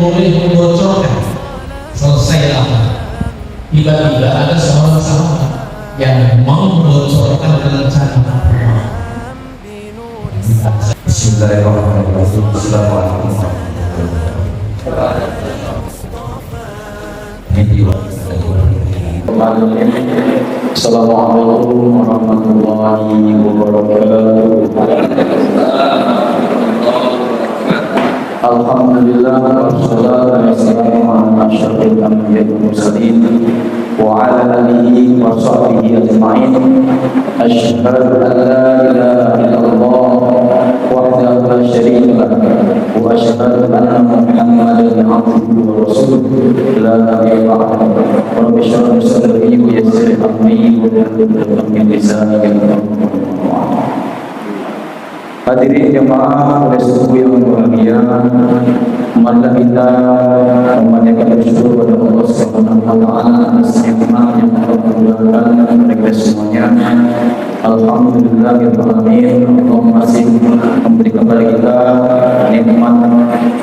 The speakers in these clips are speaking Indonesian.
boleh membocorkan selesai apa. Tiba-tiba ada seorang sahabat yang membocorkan rencana Allah. Bismillahirrahmanirrahim. Assalamualaikum warahmatullahi wabarakatuh. Alhamdulillah wassalatu wassalamu ala asyrafil anbiya'i wal mursalin wa ala alihi wa sahbihi ajma'in. Asyhadu an la ilaha illallah wahdahu la syarika lah wa asyhadu anna Muhammadan abduhu wa rasuluh la nabiyya ba'dahu. Rabbi shrah li sadri wa yassir li amri wa hlul 'uqdatam min lisani yafqahu qawli. Hadirin jemaah oleh suku yang berbahagia, marilah kita memanjatkan bersyukur kepada Allah Subhanahu wa taala atas nikmat yang telah diberikan kepada kita semuanya. Alhamdulillahirabbil alamin. Allah masih memberi kepada kita nikmat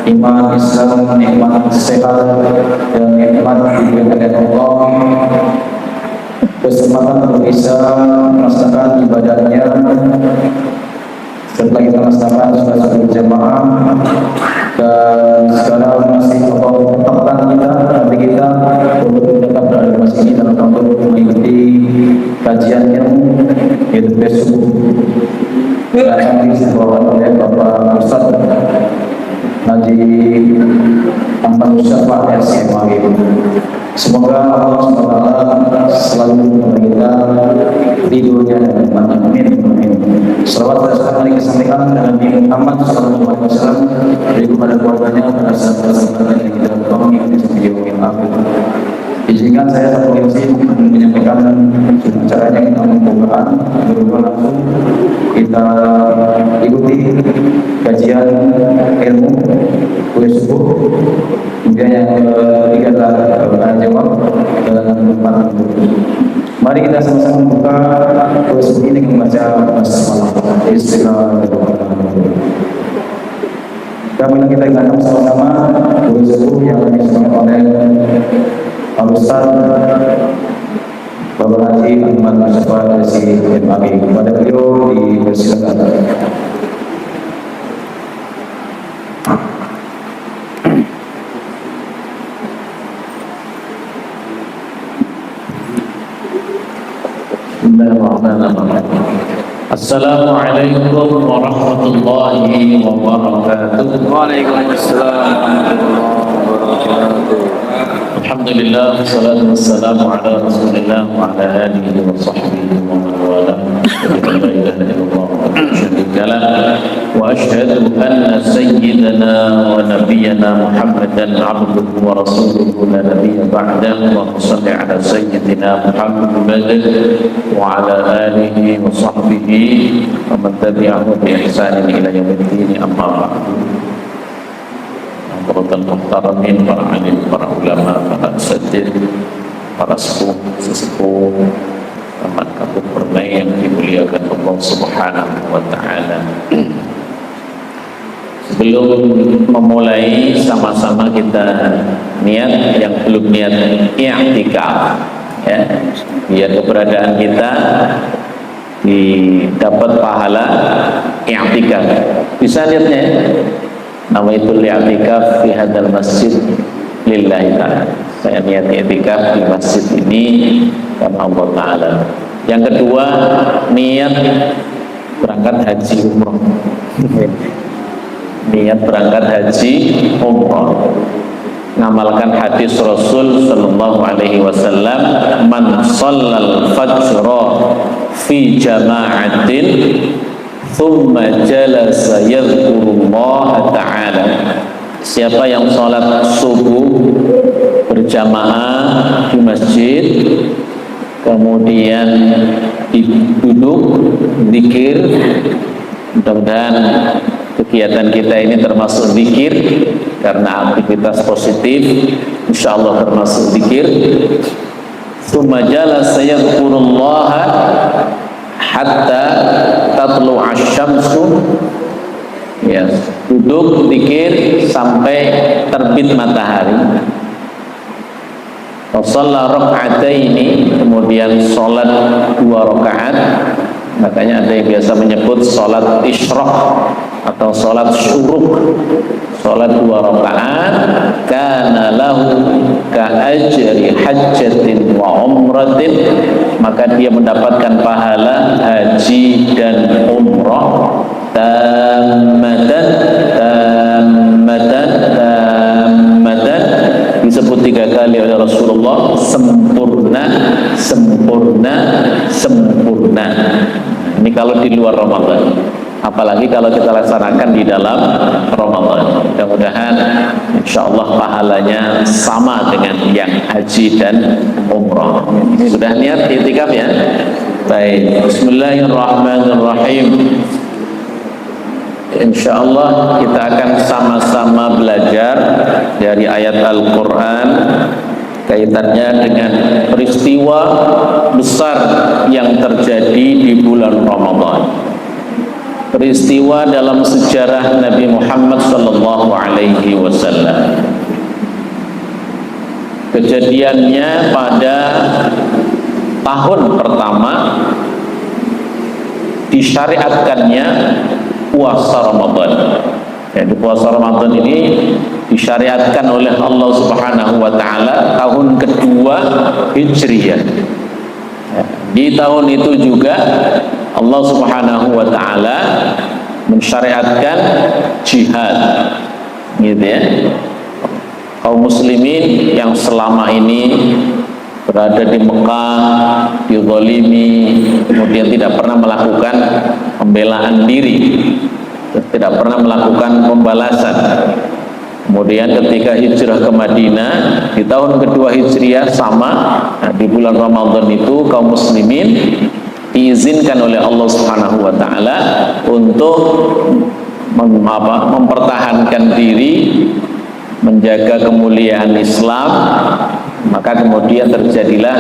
iman, Islam, nikmat sehat dan nikmat diberikan Allah kesempatan untuk bisa melaksanakan ibadahnya. Setelah kita melaksanakan sholat berjamaah dan sekarang masih kesempatan kita nanti kita untuk tetap berada di masjid dan untuk mengikuti kajiannya yaitu besok akan dibawakan oleh Bapak Ustaz Haji Ahmad Mustafa SMA. Semoga Allah SWT selalu memberi kita ridhonya dan rahmatnya. Amin. Salawat dan salam yang disampaikan dengan Nabi Muhammad SAW dari kepada keluarganya pada sahabat-sahabat yang kita ketahui di video yang akhir. Izinkan saya satu MC menyampaikan acaranya kita membukaan berupa langsung kita ikuti kajian ilmu kuliah subuh. Kemudian yang ketiga adalah tanya jawab dan tempat duduk. Mari kita sama-sama membuka kuliah subuh ini dengan membaca basmalah. Istighfar. Kami kita ingatkan sama-sama kuliah subuh yang disampaikan oleh Ustaz Bapak Haji Ahmad Mustafa dari MAG. Kepada beliau dipersilakan. Assalamualaikum warahmatullahi wabarakatuh. Waalaikumsalam warahmatullahi wabarakatuh. Alhamdulillah, wassalatu wassalamu ala rasulillah wa ala alihi wa sahbihi wa man wala. La ilaha illallah wa syarika lah. Wa asyhadu anna sayyidana wa nabiyyana Muhammadan abduhu wa rasuluhu la nabiyya ba'dahu. Wa shalli ala sayyidina Muhammad wa ala alihi wa sahbihi wa man tabi'ahu bi ihsanin ila yaumiddin. Amma ba'du. Para muhtaramin, para alim, para ulama, para asatidz, para sesepuh Taman Kampung Permai yang dimuliakan Allah Subhanahu wa taala. Sebelum memulai, sama-sama kita niat yang belum niat i'tikaf ya, biar keberadaan kita didapat pahala i'tikaf. Bisa lihatnya ya? Nawaitul i'tikaf fi hadzal masjid lillahi ta'ala. Saya niat i'tikaf di masjid ini karena Allah taala. Yang kedua, niat berangkat haji umroh. Niat berangkat haji umroh. Ngamalkan hadis Rasul sallallahu alaihi wasallam, man shallal fajra fi jama'atin thumma jalasa yadhkurullaha ta'ala. Siapa yang sholat subuh berjamaah di masjid, kemudian duduk zikir, mudah-mudahan kegiatan kita ini termasuk zikir karena aktivitas positif, insyaallah termasuk zikir. Tsumma jalasa yadhkurullaha hatta tatlu asy-syamsu, ya, duduk zikir sampai terbit matahari. Shalla raka'ataini, kemudian sholat 2 rakaat. Makanya ada yang biasa menyebut sholat isyraq atau sholat syuruk. Sholat 2 rakaat, kana lahu ka ajri hajjatin wa umratin, maka dia mendapatkan pahala haji dan umrah tammatan tammatan tammatan, disebut 3 kali oleh Rasulullah, sempurna sempurna sempurna. Ini kalau di luar Ramadan, apalagi kalau kita laksanakan di dalam Ramadan. Mudah-mudahan insyaallah pahalanya sama dengan yang haji dan umrah. Sudah niat i'tikaf ya? Baik, bismillahirrahmanirrahim. Insyaallah kita akan sama-sama belajar dari ayat Al-Quran kaitannya dengan peristiwa besar yang terjadi di bulan Ramadan. Peristiwa dalam sejarah Nabi Muhammad sallallahu alaihi wasallam. Kejadiannya pada tahun pertama disyariatkannya puasa Ramadan. Jadi puasa Ramadan ini disyariatkan oleh Allah Subhanahu wa taala tahun kedua Hijriyah. Di tahun itu juga Allah Subhanahu wa taala mensyariatkan jihad. Gitu ya. Kaum muslimin yang selama ini berada di Mekah, dizalimi, kemudian tidak pernah melakukan pembelaan diri, tidak pernah melakukan pembalasan. Kemudian ketika hijrah ke Madinah di tahun kedua Hijriah sama, di bulan Ramadan itu kaum muslimin diizinkan oleh Allah Subhanahu wa taala untuk mempertahankan diri, menjaga kemuliaan Islam. Maka kemudian terjadilah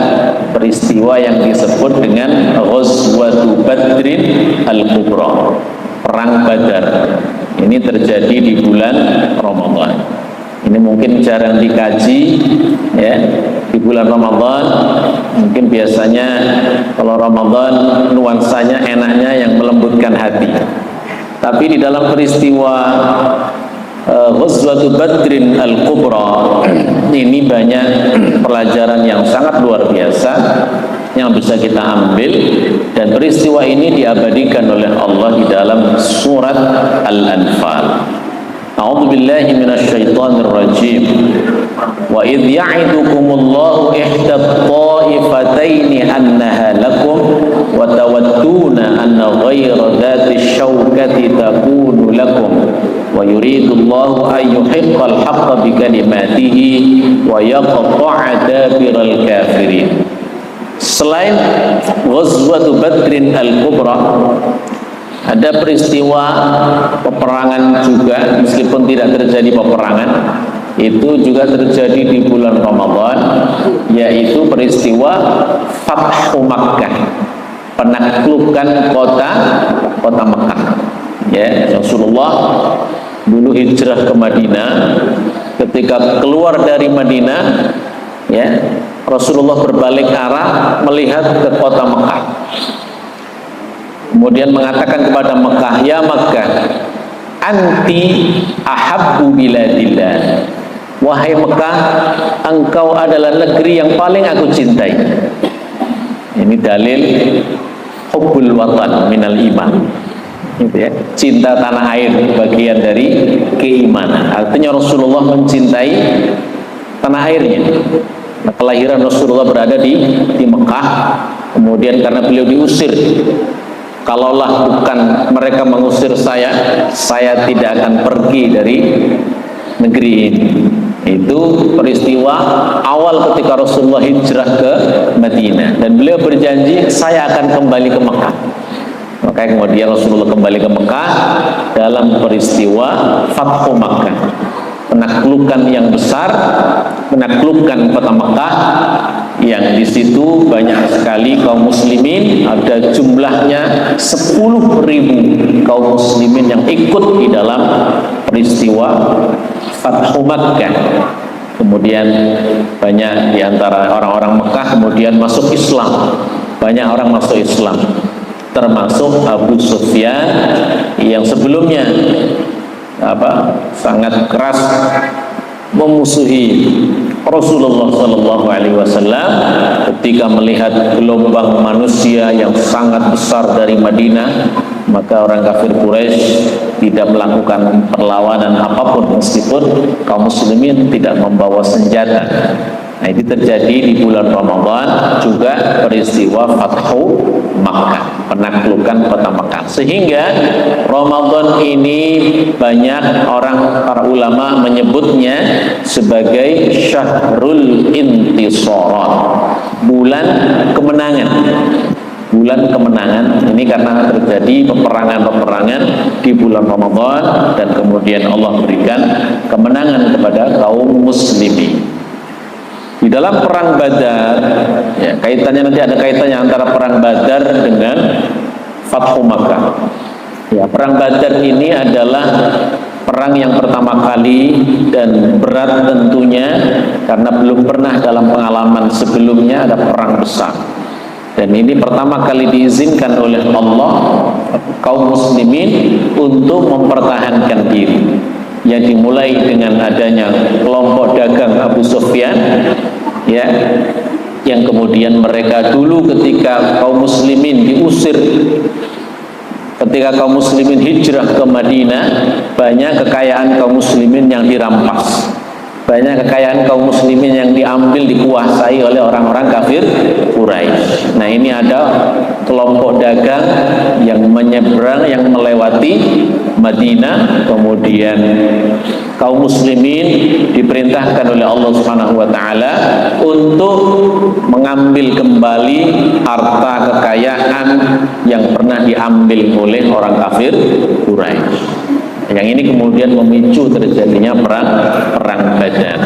peristiwa yang disebut dengan Ghazwatu Badrin Al-Kubra, Perang Badar. Ini terjadi di bulan Ramadan. Ini mungkin jarang dikaji ya, di bulan Ramadan. Mungkin biasanya kalau Ramadan nuansanya enaknya yang melembutkan hati. Tapi di dalam peristiwa Ghazwatu Badrin Al-Kubra ini banyak pelajaran yang sangat luar biasa yang bisa kita ambil, dan peristiwa ini diabadikan oleh Allah di dalam surat Al-Anfal. A'udzu billahi minasyaitonir rajim. Wa idh ya'idukumullahu ihda ta'ifataini annaha lakum wa tawadduna anna ghayra dhati syawkati takunu lakum wa yuridullahu an yuhiqqal haqqa bi kalimatihi wa yaqta'a dabiral kafirin. Selain Ghazwatu Badrin Al-Kubra, ada peristiwa peperangan juga, meskipun tidak terjadi peperangan, itu juga terjadi di bulan Ramadan, yaitu peristiwa Fathu Makkah, penaklukan kota Makkah. Ya, Rasulullah dulu hijrah ke Madinah. Ketika keluar dari Madinah, ya, Rasulullah berbalik arah melihat ke kota Mekah. Kemudian mengatakan kepada Mekah, ya Mekah, anti ahabbu biladillah. Wahai Mekah, engkau adalah negeri yang paling aku cintai. Ini dalil hubbul watan minal iman. Gitu ya. Cinta tanah air bagian dari keimanan. Artinya Rasulullah mencintai tanah airnya. Kelahiran Rasulullah berada di Mekah. Kemudian karena beliau diusir, kalaulah bukan mereka mengusir saya tidak akan pergi dari negeri ini. Itu peristiwa awal ketika Rasulullah hijrah ke Madinah, dan beliau berjanji saya akan kembali ke Mekah. Maka kemudian Rasulullah kembali ke Mekah dalam peristiwa Fathu Makkah, penaklukan yang besar, menaklukkan kota Mekah yang di situ banyak sekali sekali kaum muslimin, ada jumlahnya 10.000 kaum muslimin yang ikut di dalam peristiwa Fathu Makkah. Kemudian banyak di antara orang-orang Mekah kemudian masuk Islam. Banyak orang masuk Islam, termasuk Abu Sufyan yang sebelumnya sangat keras memusuhi Rasulullah Sallallahu Alaihi Wasallam. Ketika melihat gelombang manusia yang sangat besar dari Madinah, maka orang kafir Quraisy tidak melakukan perlawanan apapun meskipun kaum muslimin tidak membawa senjata. Nah, ini terjadi di bulan Ramadan juga peristiwa Fathu Makkah, penaklukan kota Makkah. Sehingga Ramadan ini banyak orang, para ulama menyebutnya sebagai Syahrul Intisharat, bulan kemenangan. Bulan kemenangan ini karena terjadi peperangan-peperangan di bulan Ramadan dan kemudian Allah berikan kemenangan kepada kaum muslimin. Di dalam perang Badar, ya, kaitannya nanti ada kaitannya antara perang Badar dengan Fathu Makkah. Ya, perang Badar ini adalah perang yang pertama kali dan berat tentunya karena belum pernah dalam pengalaman sebelumnya ada perang besar. Dan ini pertama kali diizinkan oleh Allah kaum muslimin untuk mempertahankan diri. Yang dimulai dengan adanya kelompok dagang Abu Sufyan, ya, yang kemudian mereka dulu ketika kaum muslimin diusir, ketika kaum muslimin hijrah ke Madinah, banyak kekayaan kaum muslimin yang dirampas, banyak kekayaan kaum muslimin yang diambil, dikuasai oleh orang-orang kafir Quraisy. Nah, ini ada kelompok dagang yang menyeberang, yang melewati Madinah, kemudian kaum muslimin diperintahkan oleh Allah Subhanahu wa taala untuk mengambil kembali harta kekayaan yang pernah diambil oleh orang kafir Quraisy. Yang ini kemudian memicu terjadinya perang Badar.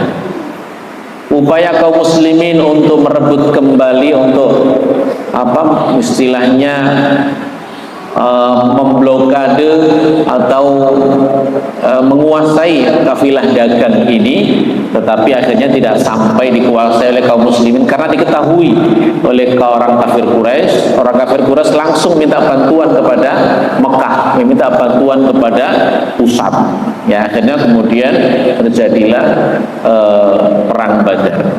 Upaya kaum muslimin untuk merebut kembali, untuk istilahnya memblokade atau menguasai kafilah dagang ini, tetapi akhirnya tidak sampai dikuasai oleh kaum muslimin karena diketahui oleh orang kafir Quraisy. Orang kafir Quraisy langsung minta bantuan kepada Mekah, meminta bantuan kepada pusat. Ya, akhirnya kemudian terjadilah perang Badar.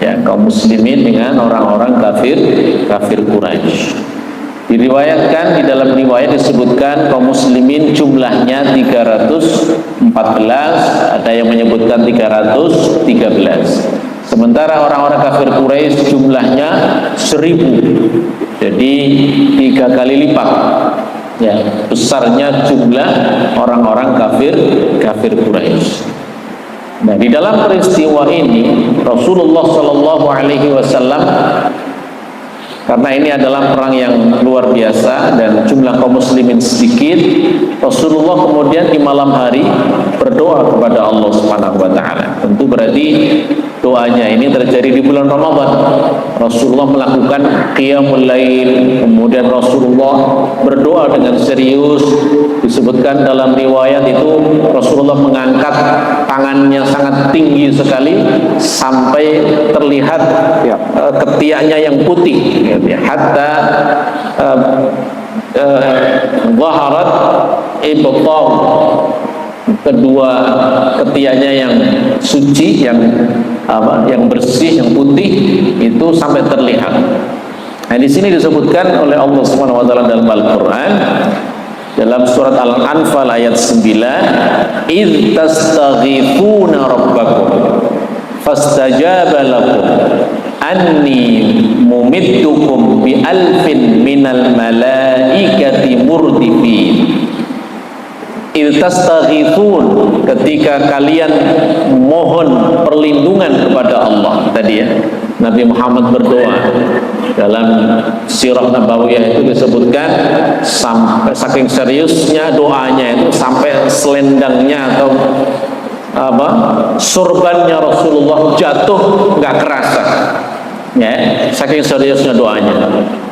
Ya, kaum muslimin dengan orang-orang kafir Quraisy. Diriwayatkan, di dalam riwayat disebutkan kaum muslimin jumlahnya 314, ada yang menyebutkan 313. Sementara orang-orang kafir Quraisy jumlahnya 1000. Jadi 3 kali lipat, ya, besarnya jumlah orang-orang kafir Quraisy. Nah, di dalam peristiwa ini Rasulullah Shallallahu Alaihi Wasallam, karena ini adalah perang yang luar biasa dan jumlah kaum muslimin sedikit, Rasulullah kemudian di malam hari berdoa kepada Allah Subhanahu wa taala. Tentu berarti doanya ini terjadi di bulan Ramadan. Rasulullah melakukan qiyamul lail, kemudian Rasulullah berdoa dengan serius. Disebutkan dalam riwayat itu Rasulullah mengangkat tangannya sangat tinggi sekali sampai terlihat ketiaknya yang putih, hatta zaharat ibtaw, kedua ketiaknya yang suci, yang bersih, yang putih itu sampai terlihat. Nah, di sini disebutkan oleh Allah Subhanahu wa taala dalam Al-Qur'an, dalam surat Al-Anfal ayat 9, "Idz tastaghifuna rabbakum fastajaba lakum anni mumiddukum bi alfin minal malaikati murdifin." Iltastaghithun, ketika kalian mohon perlindungan kepada Allah. Tadi ya, Nabi Muhammad berdoa dalam sirah Nabawiyah itu disebutkan sampai saking seriusnya doanya itu sampai selendangnya atau surbannya Rasulullah jatuh nggak kerasa. Ya, saking seriusnya doanya.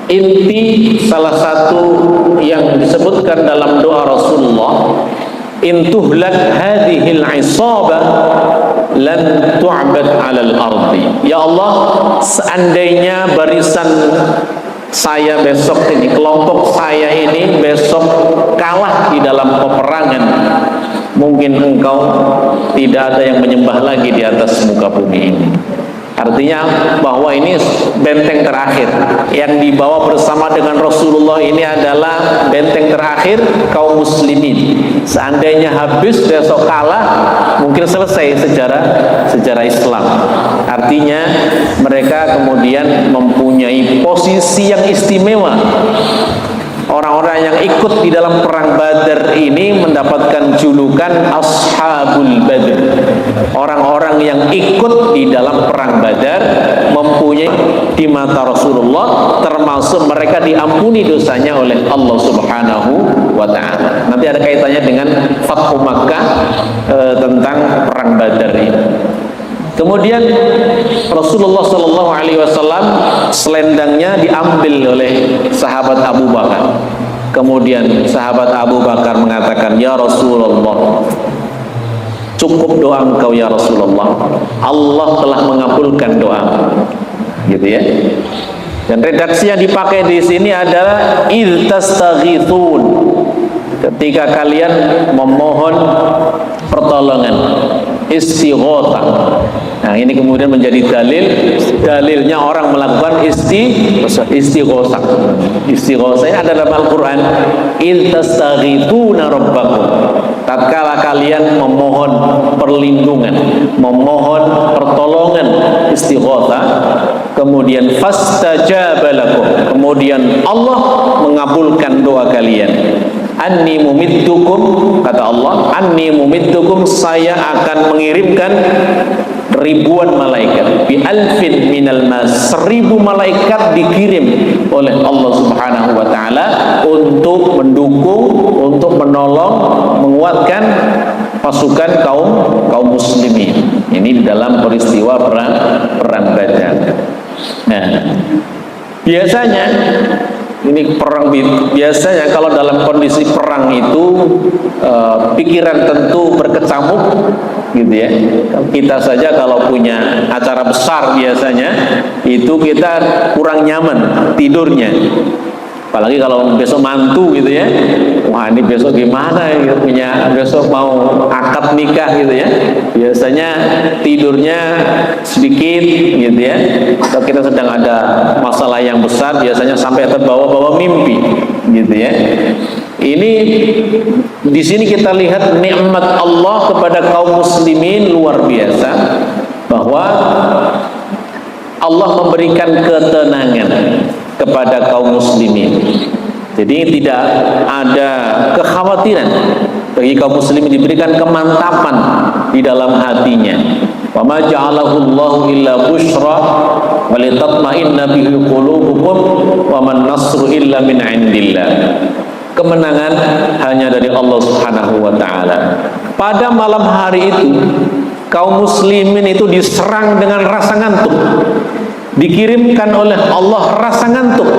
Inti salah satu yang disebutkan dalam doa Rasulullah, in tuhlak hadhil isabah lan tu'bad 'alal ardi. Ya Allah, seandainya barisan saya besok ini, kelompok saya ini besok kalah di dalam peperangan, mungkin engkau tidak ada yang menyembah lagi di atas muka bumi ini. Artinya bahwa ini benteng terakhir yang dibawa bersama dengan Rasulullah, ini adalah benteng terakhir kaum muslimin. Seandainya habis besok kalah, mungkin selesai sejarah Islam. Artinya mereka kemudian mempunyai posisi yang istimewa. Orang-orang yang ikut di dalam perang Badar ini mendapatkan julukan Ashabul Badr. Orang-orang yang ikut di dalam perang Badar mempunyai di mata Rasulullah, termasuk mereka diampuni dosanya oleh Allah Subhanahu wa ta'ala. Nanti ada kaitannya dengan Fathu Makkah tentang perang Badar ini. Kemudian Rasulullah Shallallahu Alaihi Wasallam selendangnya diambil oleh sahabat Abu Bakar. Kemudian sahabat Abu Bakar mengatakan, ya Rasulullah, cukup doa engkau ya Rasulullah, Allah telah mengabulkan doa. Gitu ya. Dan redaksi yang dipakai di sini adalah idh tastaghithun, ketika kalian memohon pertolongan, istighothah. Nah, ini kemudian menjadi dalilnya orang melakukan istighothah. Istighothah ini ada dalam Al-Quran, idh tastaghithuna rabbakum, tatkala kalian memohon perlindungan, memohon pertolongan, istighothah, kemudian fastajaba lakum, kemudian Allah mengabulkan doa kalian. Anni mumiddukum, kata Allah, anni mumiddukum, saya akan mengirimkan ribuan malaikat, bi alfin minal mas, 1000 malaikat dikirim oleh Allah Subhanahu wa ta'ala untuk mendukung, untuk menolong, menguatkan pasukan kaum muslimin. Ini dalam peristiwa perang Badar. Nah, biasanya ini perang, biasanya kalau dalam kondisi perang itu pikiran tentu berkecamuk, gitu ya. Kita saja kalau punya acara besar biasanya itu kita kurang nyaman tidurnya. Apalagi kalau besok mantu gitu ya, wah ini besok gimana ya, punya besok mau akad nikah gitu ya, biasanya tidurnya sedikit gitu ya. Kalau kita sedang ada masalah yang besar, biasanya sampai terbawa-bawa mimpi gitu ya. Ini di sini kita lihat nikmat Allah kepada kaum muslimin luar biasa, bahwa Allah memberikan ketenangan kepada kaum muslimin. Jadi tidak ada kekhawatiran bagi kaum muslimin, diberikan kemantapan di dalam hatinya. Wa ma ja'alahu Allahu illa busyra wa litatma'inna bihi qulubukum wa man nasru illa min 'indillah. Kemenangan hanya dari Allah Subhanahu wa ta'ala. Pada malam hari itu kaum muslimin itu diserang dengan rasa ngantuk. Dikirimkan oleh Allah rasa ngantuk.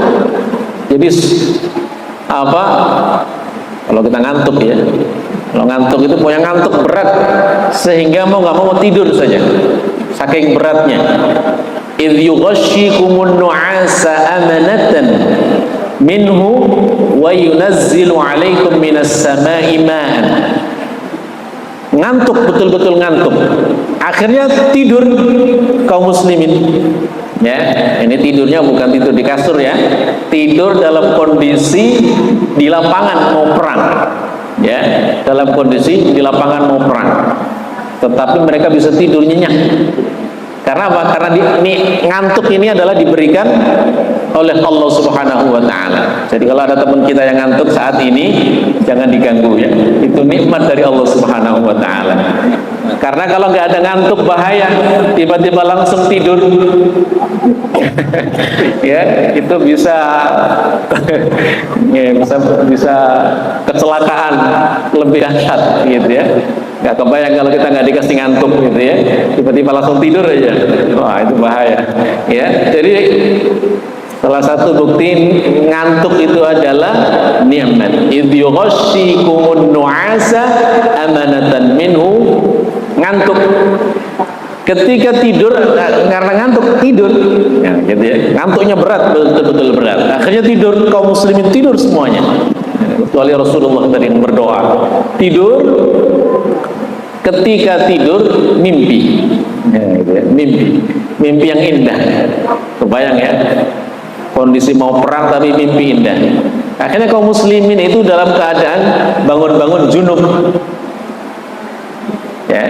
Jadi apa? Kalau kita ngantuk ya, kalau ngantuk itu punya ngantuk berat sehingga mau nggak mau tidur saja, saking beratnya. Idh yughashshikumun nu'asa amanatan minhu wa yunazzilu 'alaikum minas sama'i ma'an. Ngantuk, betul-betul ngantuk. Akhirnya tidur kaum muslimin. Ya, ini tidurnya bukan tidur di kasur ya, tidur dalam kondisi di lapangan mau perang. Ya, dalam kondisi di lapangan mau perang. Tetapi mereka bisa tidur nyenyak. Karena apa? Karena ini ngantuk ini adalah diberikan oleh Allah Subhanahu wa ta'ala. Jadi kalau ada teman kita yang ngantuk saat ini, jangan diganggu ya. Itu nikmat dari Allah Subhanahu wa ta'ala. Karena kalau nggak ada ngantuk bahaya, tiba-tiba langsung tidur. Ya, itu bisa ya, bisa kecelakaan lebih dahsyat gitu ya. Nggak kebayang kalau kita nggak dikasih ngantuk gitu ya, tiba-tiba langsung tidur aja. Wah, itu bahaya. Ya, jadi salah satu bukti ngantuk itu adalah nikmat. Idh yughashshikumun nu'asa amanatan minhu, ngantuk. Ketika tidur karena ngantuk tidur, ya, gitu ya. Ngantuknya berat, betul-betul berat. Akhirnya tidur, kaum muslimin tidur semuanya. Kecuali Rasulullah tadi yang berdoa. Tidur, ketika tidur mimpi, ya, gitu ya. Mimpi yang indah. Kebayang ya? Kondisi mau perang tapi mimpi indah. Akhirnya kaum muslimin itu dalam keadaan bangun-bangun junub. Ya,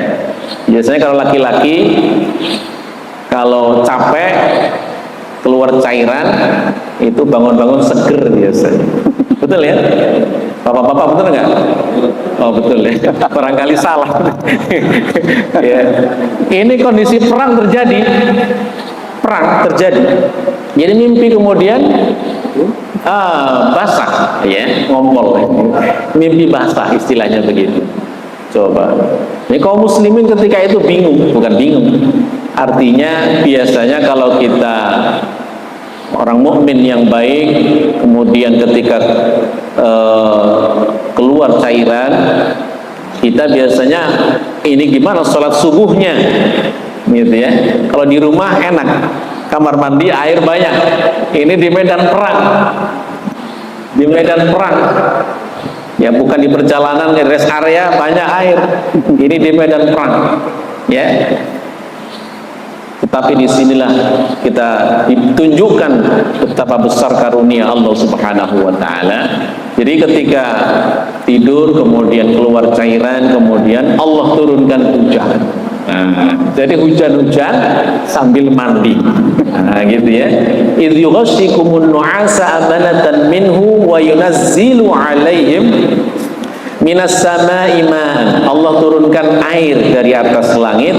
biasanya kalau laki-laki kalau capek keluar cairan itu bangun-bangun seger biasanya. Betul ya? Bapak-bapak betul nggak? Oh betul ya. Barangkali salah. Ya. Ini kondisi perang terjadi. Jadi mimpi kemudian basah, ya, ngompol. Mimpi basah istilahnya begitu. Coba. Ini kaum muslimin ketika itu bingung, bukan bingung. Artinya biasanya kalau kita orang mukmin yang baik, kemudian ketika keluar cairan, kita biasanya ini gimana sholat subuhnya, gitu ya. Kalau di rumah enak, kamar mandi air banyak. Ini di medan perang, ya bukan di perjalanan, di rest area banyak air. Ini di medan perang, ya. Tetapi disinilah kita ditunjukkan betapa besar karunia Allah Subhanahu wa Ta'ala. Jadi ketika tidur kemudian keluar cairan, kemudian Allah turunkan hujan. Jadi hujan-hujan sambil mandi. Gitu ya. Idh yughashshikumun nu'asa amanatan minhu wa yunazzilu 'alaihim minas sama'i ma'an. Allah turunkan air dari atas langit.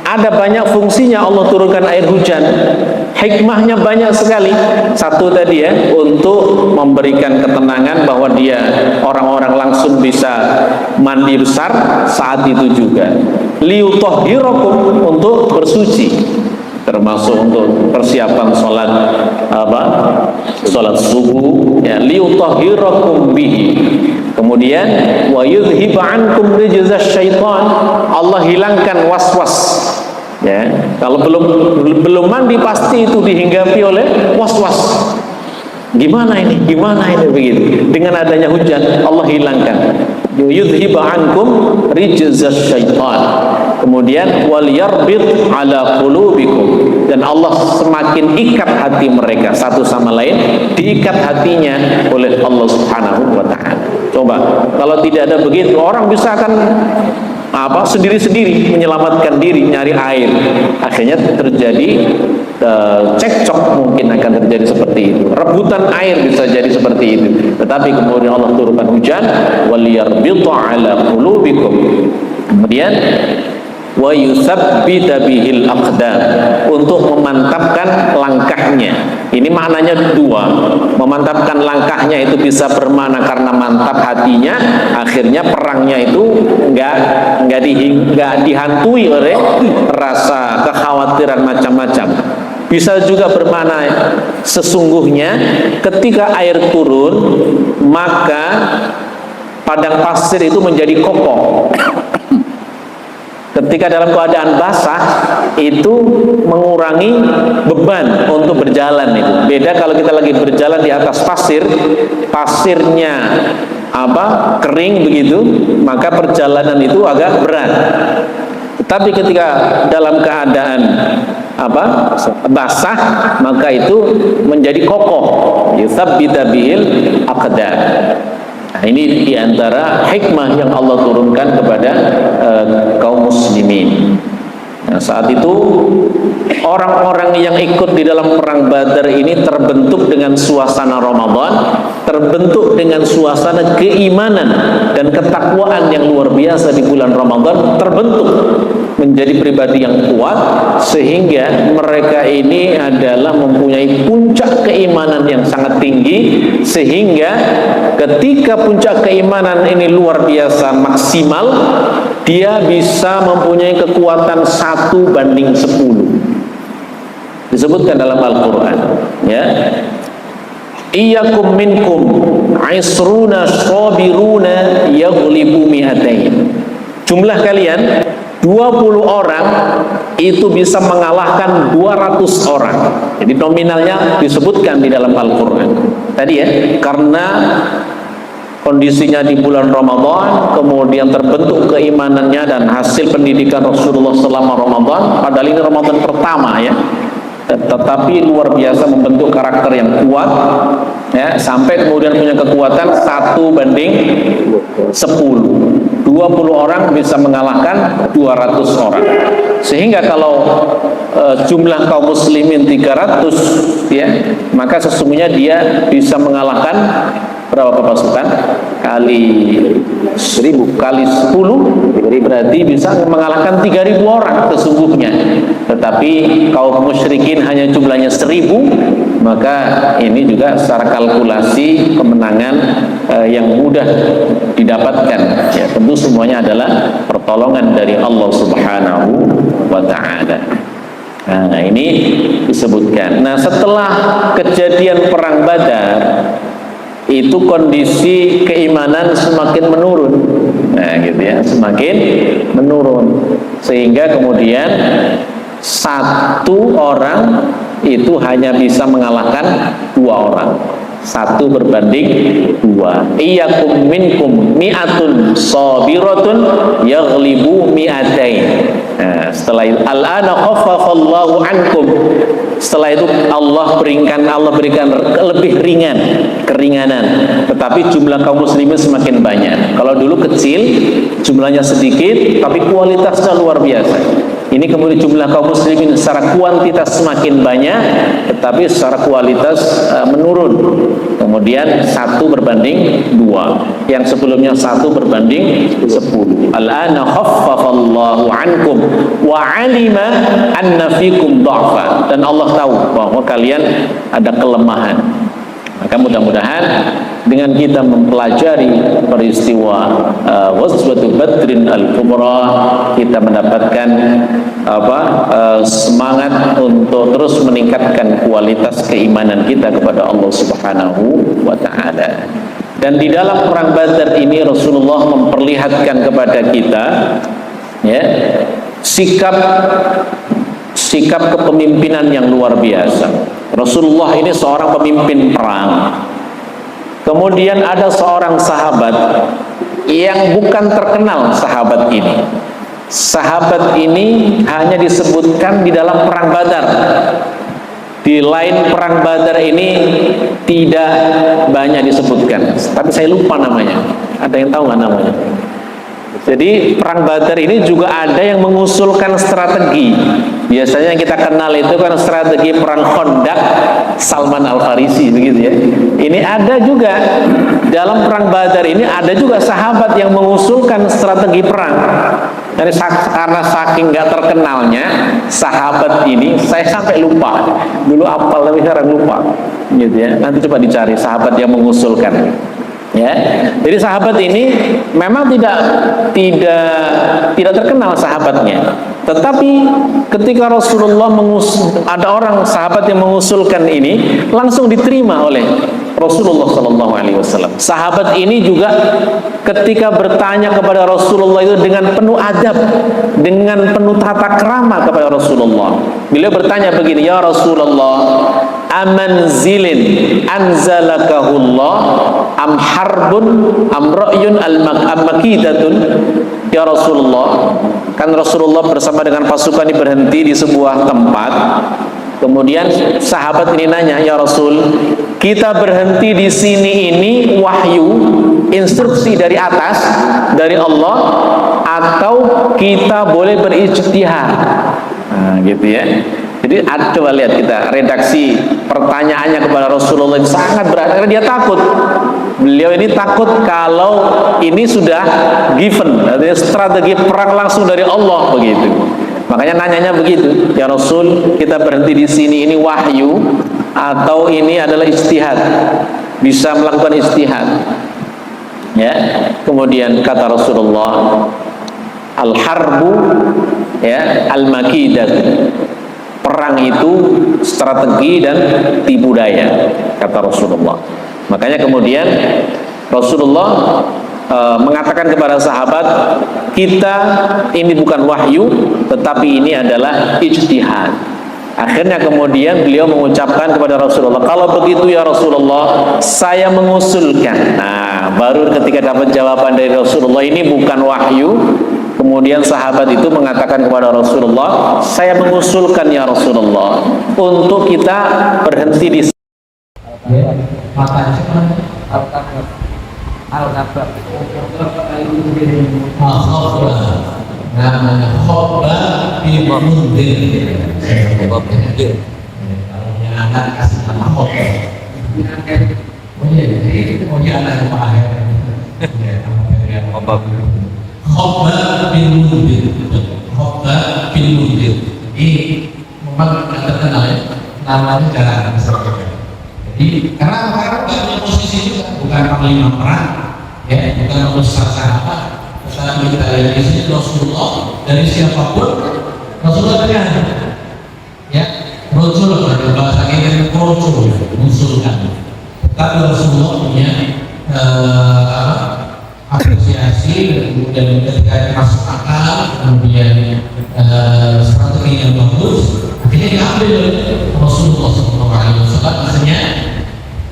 Ada banyak fungsinya Allah turunkan air hujan. Hikmahnya banyak sekali. Satu tadi ya, untuk memberikan ketenangan bahwa dia orang-orang langsung bisa mandi besar saat itu juga. Liyutahhirakum, untuk bersuci, termasuk untuk persiapan sholat sholat subuh, ya, liyutahhirakum bihi. Kemudian wa yudhhiba ankum rijzasy syaitan, Allah hilangkan was-was. Ya, kalau belum mandi pasti itu dihinggapi oleh was-was. Gimana ini begitu. Dengan adanya hujan Allah hilangkan. Yudhhiba ankum rijzasy syaitan. Kemudian wal yarbit ala qulubikum, dan Allah semakin ikat hati mereka satu sama lain, diikat hatinya oleh Allah Subhanahu wa Ta'ala. Coba kalau tidak ada begitu, orang bisa akan sendiri-sendiri menyelamatkan diri nyari air, akhirnya terjadi cekcok, mungkin akan terjadi seperti itu, rebutan air bisa jadi seperti itu. Tetapi kemudian Allah turunkan hujan, waliyarbita ala qulubikum, kemudian wa yutsabbita bihil aqdam, untuk memantapkan langkahnya. Ini maknanya dua. Memantapkan langkahnya itu bisa bermakna karena mantap hatinya, akhirnya perangnya itu enggak dihantui oleh rasa kekhawatiran macam-macam. Bisa juga bermakna sesungguhnya ketika air turun maka padang pasir itu menjadi kokoh. Ketika dalam keadaan basah itu mengurangi beban untuk berjalan itu. Beda kalau kita lagi berjalan di atas pasir, pasirnya kering begitu, maka perjalanan itu agak berat. Tapi ketika dalam keadaan basah, maka itu menjadi kokoh. Yutsabbita bihil aqdam. Nah, ini diantara hikmah yang Allah turunkan kepada kaum muslimin. Nah, saat itu orang-orang yang ikut di dalam perang Badar ini terbentuk dengan suasana Ramadan, terbentuk dengan suasana keimanan dan ketakwaan yang luar biasa di bulan Ramadan terbentuk. menjadi pribadi yang kuat, sehingga mereka ini adalah mempunyai puncak keimanan yang sangat tinggi, sehingga ketika puncak keimanan ini luar biasa maksimal, dia bisa mempunyai kekuatan 1:10. Disebutkan dalam Al-Quran, ya, iyyakum minkum isruna sabiruna yaghlibu mi'atain. Jumlah kalian 20 orang itu bisa mengalahkan 200 orang. Jadi nominalnya disebutkan di dalam Al-Quran tadi, ya, karena kondisinya di bulan Ramadan, kemudian terbentuk keimanannya dan hasil pendidikan Rasulullah selama Ramadan. Padahal ini Ramadan pertama, ya, tetapi luar biasa membentuk karakter yang kuat, ya, sampai kemudian punya kekuatan 1:10. 20 orang bisa mengalahkan 200 orang. Sehingga kalau jumlah kaum muslimin 300, ya, maka sesungguhnya dia bisa mengalahkan berapa pasukan? Kali 1000 kali 10 berarti bisa mengalahkan 3000 orang sesungguhnya. Tetapi kaum musyrikin hanya jumlahnya 1000, maka ini juga secara kalkulasi kemenangan yang mudah didapatkan, ya, tentu semuanya adalah pertolongan dari Allah Subhanahu wa ta'ala. Nah, ini disebutkan. Nah, setelah kejadian perang Badar, itu kondisi keimanan semakin menurun. Nah, gitu, ya, semakin menurun, sehingga kemudian satu orang itu hanya bisa mengalahkan 2 orang. 1:2. Iyyakum minkum mi'atun sabiratun yaghlibu mi'atain. Nah, setelah itu al-ana khaffafallahu ankum. Setelah itu Allah berikan lebih keringanan. Tetapi jumlah kaum muslimin semakin banyak. Kalau dulu kecil, jumlahnya sedikit, tapi kualitasnya luar biasa. Ini kemudian jumlah kaum muslimin secara kuantitas semakin banyak, tetapi secara kualitas menurun. Kemudian 1:2, yang sebelumnya 1:10. Al-ana khaffafallahu ankum wa alima anna fikum dha'fa. Dan Allah tahu bahwa kalian ada kelemahan. Maka mudah-mudahan dengan kita mempelajari peristiwa Ghazwatul Badrin Al-Kubra, kita mendapatkan semangat untuk terus meningkatkan kualitas keimanan kita kepada Allah Subhanahu wa ta'ala. Dan di dalam perang Badar ini Rasulullah memperlihatkan kepada kita, ya, sikap kepemimpinan yang luar biasa. Rasulullah ini seorang pemimpin perang. Kemudian ada seorang sahabat yang bukan terkenal. Sahabat ini hanya disebutkan di dalam perang Badar. Di lain perang Badar ini tidak banyak disebutkan, tapi saya lupa namanya. Ada yang tahu nggak namanya? Jadi perang Badar ini juga ada yang mengusulkan strategi. Biasanya yang kita kenal itu kan strategi perang Khandaq, Salman Al-Farisi, begitu, ya. Ini ada juga dalam perang Badar ini, ada juga sahabat yang mengusulkan strategi perang. Jadi karena saking nggak terkenalnya sahabat ini, saya sampai lupa. Dulu apal tapi sekarang lupa, gitu, ya. Nanti coba dicari sahabat yang mengusulkan. Ya, jadi sahabat ini memang tidak terkenal sahabatnya, tetapi ketika Rasulullah ada orang sahabat yang mengusulkan ini, langsung diterima oleh Rasulullah SAW. Sahabat ini juga ketika bertanya kepada Rasulullah itu dengan penuh adab, dengan penuh tata krama kepada Rasulullah. Beliau bertanya begini, ya Rasulullah, amanzilin anzalakahullah am harbun am ra'yun al-makidatun. Ya Rasulullah, kan Rasulullah bersama dengan pasukan ini berhenti di sebuah tempat. Kemudian sahabat ini nanya, ya Rasul, kita berhenti di sini ini wahyu, instruksi dari atas, dari Allah, atau kita boleh berijtihad? Nah, gitu, ya. Jadi coba lihat kita redaksi pertanyaannya kepada Rasulullah sangat berat, karena dia takut. Beliau ini takut kalau ini sudah given, artinya strategi perang langsung dari Allah begitu. Makanya nanyanya begitu, ya Rasul, kita berhenti di sini, ini wahyu atau ini adalah ijtihad? Bisa melakukan ijtihad? Ya. Kemudian kata Rasulullah, al-harbu ya al-makidah. Perang itu strategi dan tipu daya, kata Rasulullah. Makanya kemudian Rasulullah mengatakan kepada sahabat, kita ini bukan wahyu, tetapi ini adalah ijtihad. Akhirnya kemudian beliau mengucapkan kepada Rasulullah, kalau begitu ya Rasulullah, saya mengusulkan. Nah, baru ketika dapat jawaban dari Rasulullah, ini bukan wahyu. Kemudian sahabat itu mengatakan kepada Rasulullah, saya mengusulkan ya Rasulullah, untuk kita berhenti di Al-Kabah namanya Khobah bin Mundir. Kalau punya anak kasih nama Khobah. Oh iya anak yang mahir. Khobah bin Mundir. Khobah bin Mundir. Ini memang terkenal ya, namanya jarang disebut. Jadi karena punya posisi juga, bukan panglima perang, ya, bukan ustaz sahabat, ustaz kita dari sini Rasulullah, dari siapapun Rasulullah kan, ya, rojul pada bahasa kita rojul, mengusulkan. Tapi Rasulullah punya apresiasi, kemudian ketika masuk akal, kemudian strategi yang bagus, akhirnya diambil Rasulullah SAW. Maksudnya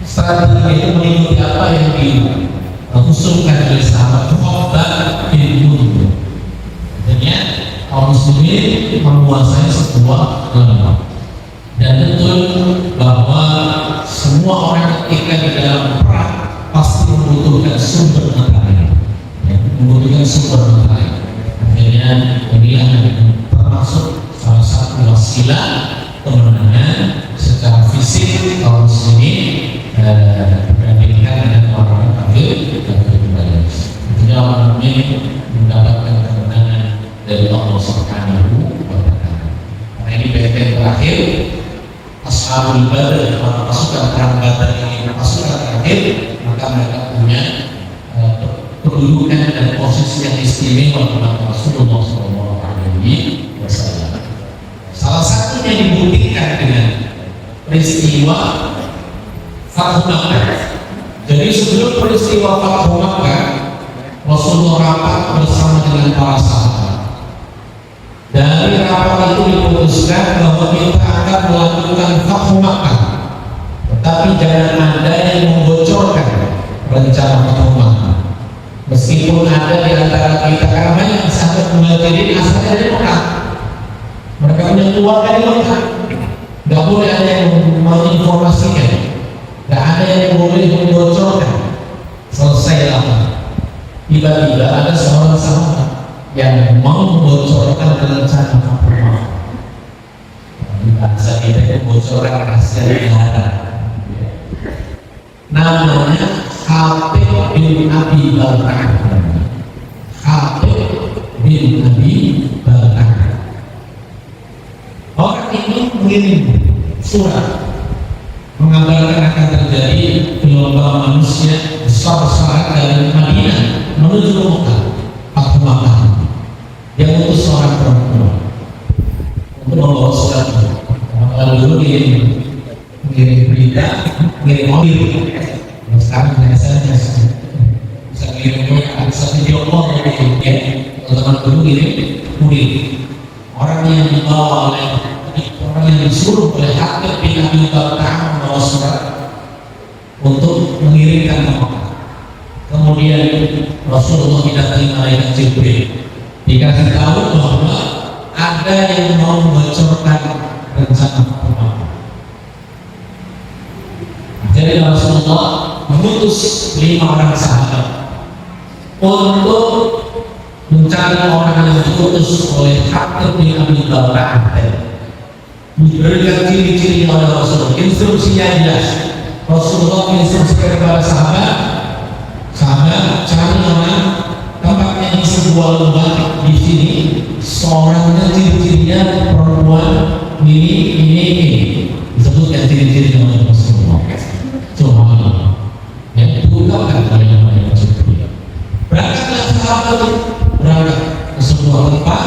strategi itu mengikuti apa yang diusulkan oleh sahabat Khobah bin Mundir. Artinya kaum muslimin menguasai sebuah lembaga. Dan betul bahwa semua orang ketika di dalam perang pasti membutuhkan sumber materi, ya, membutuhkan sumber materi. Akhirnya inilah termasuk salah satu wasilah kemenangan secara fisik kaum muslimin dibandingkan dengan orang kafir dan berbeda. Tentunya orang mukmin mendapatkan kemenangan dari Allah Subhanahu wa Ta'ala. Karena ini benteng terakhir, Ashabul Badar, pasukan perang Badar ini pasukan terakhir, maka mereka punya kedudukan dan posisi yang istimewa kepada Rasulullah SAW. Salah satunya dibuktikan dengan peristiwa Fathu Makkah. Jadi sebelum peristiwa Fathu Makkah, Rasulullah rapat bersama dengan para sahabat. Dari rapat itu diputuskan bahwa kita akan melakukan Fathu Makkah, tetapi jangan ada yang membocorkan rencana Fathu Makkah. Meskipun ada di antara kita, karena banyak sahabat Muhajirin asalnya dari Mekah, mereka punya keluarga di Mekah, nggak boleh ada yang menginformasikan, nggak ada yang boleh membocorkan. Selesailah, tiba-tiba ada seorang sahabat yang mau membocorkan rencana Fathu Makkah. Di bahasa kita membocorkan rahasia negara. Namanya Hatib bin Abi Baltah. Hatib bin Abi Baltah. Orang ini mengirim surat mengabarkan akan terjadi gelombang manusia besar-besaran dari Madinah menuju Mekah, Fathu Makkah. Dia mengutus seorang perempuan untuk membawa surat. Kalau dulu mengirim berita, mengirim mobil. Sekarang biasanya bisa ngirim bisa video call gitu ya. Teman-teman dulu ngirim murid. Orang yang dibawa oleh orang yang disuruh oleh Hatib bin Abi Baltah membawa surat untuk mengirimkan ke Mekah. Kemudian Rasulullah didatangi malaikat Jibril, dikasih tahu bahwa ada yang mau membocorkan rencana Mekah. Jadi Rasulullah mengutus 5 orang sahabat untuk mencari orang yang diutus oleh Hatib bin Abi Baltah. Diberikan ciri-ciri oleh Rasulullah, instruksinya jelas. Rasulullah instruksikan kepada sahabat, Sahabat cari orang tempatnya di sebuah lembah di sini, seorangnya ciri-cirinya perempuan ini disebutkan ciri-cirinya oleh Rasulullah. Subhanallah. Yang diungkapkan oleh namanya Rasulullah. Berangkatlah sahabat berangkat ke sebuah tempat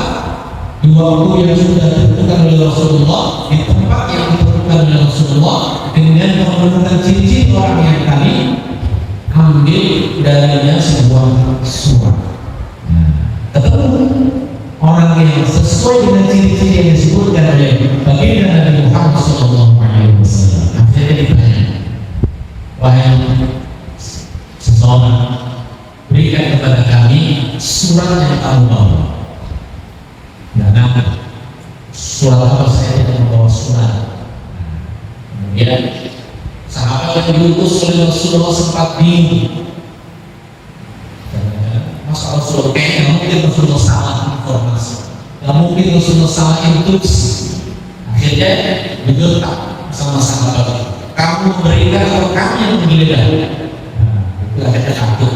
di waktu yang sudah ditentukan oleh Rasulullah, di tempat yang ditentukan oleh Rasulullah, dengan menemukan ciri-ciri orang yang tadi, ambil darinya sebuah surat. Ketemu orang yang sesuai dengan ciri-ciri yang disebutkan oleh baginda Nabi Muhammad SAW. Akhirnya ditanya, wahai seseorang, berikan kepada kami surat yang kamu bawa. Nah, surat apa? Saya tidak membawa surat. Kemudian sahabat yang diutus oleh Rasulullah sempat bingung. Masa Rasulullah kayaknya mungkin Rasulullah salah informasi, nggak mungkin Rasulullah salah instruksi. Akhirnya digertak sama sahabat, kamu berikan atau kami yang menggeledah. Itu akhirnya takut.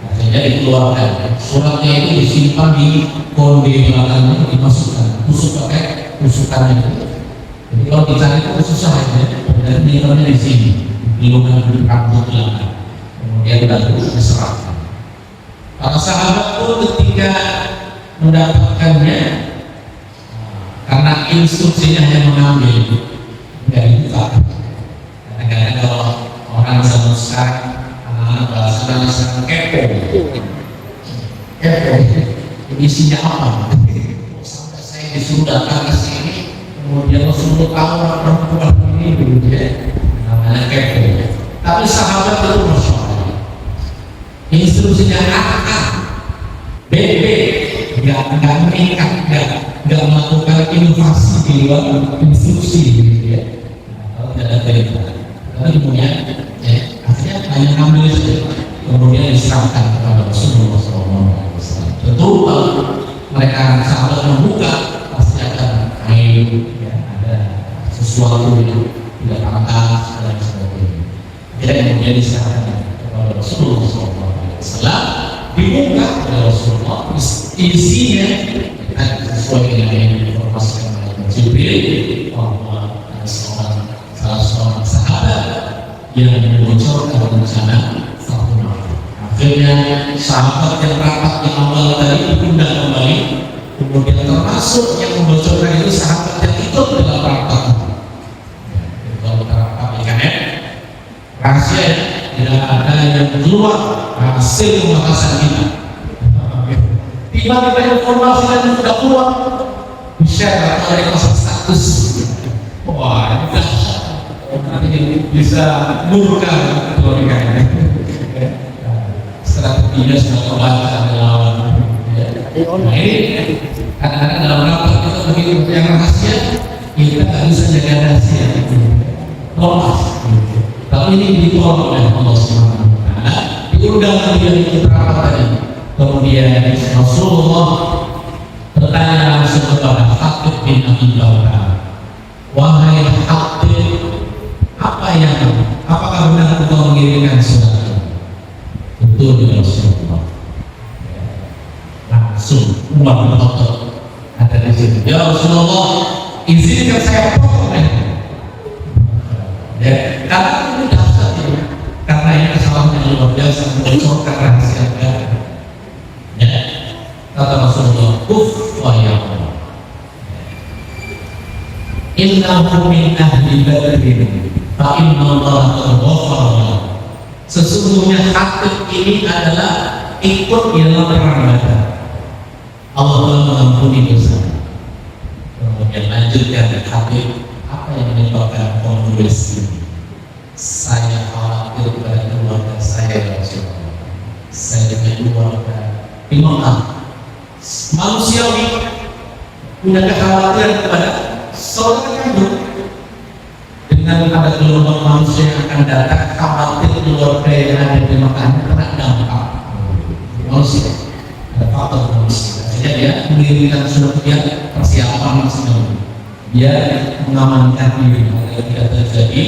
Akhirnya dikeluarkan suratnya, itu disimpan di konde belakangnya, dimasukkan tusuk pakai tusukannya itu. Jadi kalau dicari itu susah ya, dan nilainya di sini, nilainya di rambut belakang. Kemudian baru diserahkan. Para sahabat pun ketika mendapatkannya, karena instruksinya hanya mengambil, nggak dibuka. Kadang-kadang kalau orang zaman sekarang, anak-anak bahasa sekarang kepo, isinya apa? Sampai saya disuruh datang ke sini, kemudian Rasulullah tahu orang perempuan ini begitu ya, namanya kepo. Tapi sahabat itu Masya Allah, instruksinya A, B, nggak meningkat, nggak melakukan inovasi di luar instruksi gitu ya. Kalau tidak ada perintah, tapi kemudian ya, akhirnya hanya ngambil saja, kemudian diserahkan kepada Rasulullah SAW. Tentu kalau mereka sahabat membuka, pasti akan ya, ada sesuatu yang tidak pantas dan sebagainya. Jadi kemudian diserahkan kepada Rasulullah SAW, dibuka oleh Rasulullah, isinya sesuai dengan yang diinformasikan oleh Jibril bahwa ada salah seorang sahabat yang membocorkan rencana satu malam. Akhirnya sahabat yang rapat yang awal tadi diundang kembali, kemudian termasuk yang membocorkan itu sahabat yang ikut dalam rapat. Kalau rapat IKN rahasia, tidak ada yang keluar hasil pembahasan kita. Tiba-tiba informasi yang sudah keluar di-share atau repost status. Wah, ini bisa murka keluarga ini. Strateginya sudah kebaca lawan. Nah ini kadang-kadang dalam rapat kita begitu yang rahasia, kita nggak bisa jaga rahasia. Lepas. Tapi ini ditolak oleh Allah SWT. Diundang dia ikut rapat tadi. Kemudian Rasulullah bertanya langsung kepada Hatib bin Abi Balta'a, wahai Hatib, apakah benar engkau mengirimkan surat itu? Betul ya Rasulullah. Langsung Umar bin Khattab ada di situ. Ya Rasulullah, izinkan saya potong ya, karena ini dahsyat ya, karena ini kesalahan yang luar biasa, membocorkan rahasia negara. Ya, kata Rasulullah, wa ya Allah, innahu min ahli badrin fa inna Allah ghafara lahu. Sesungguhnya Hatib ini adalah ikut di dalam perang Badar. Allah telah mengampuni dosa. Kemudian lanjutkan Hatib, apa yang menyebabkan menulis ini? Saya khawatir kepada keluarga saya, Rasulullah. Saya punya keluarga di Mekah. Manusiawi punya kekhawatiran kepada saudara kandung. Dengan ada gelombang manusia yang akan datang, khawatir keluarga yang ada di Mekah kena dampak manusia. Ada faktor manusia. Jadi dia mengirimkan surat dia persiapan maksimal. Dia mengamankan diri agar tidak terjadi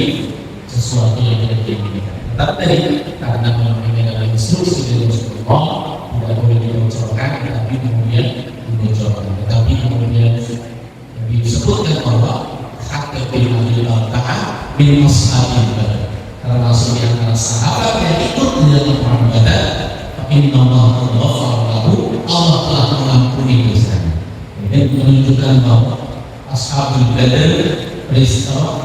sesuatu yang tidak diinginkan. Tapi tadi karena memang ini adalah instruksi dari Rasulullah, tidak boleh dibocorkan, tapi kemudian dibocorkan. Tetapi kemudian disebutkan bahwa hatta bil al-ta'a min mas'alin badar. Termasuk di antara sahabat yang ikut di dalam perang Badar, inna Allah ghafara lahu, Allah telah mengampuni dosanya. Ini menunjukkan bahwa ashabul Badar,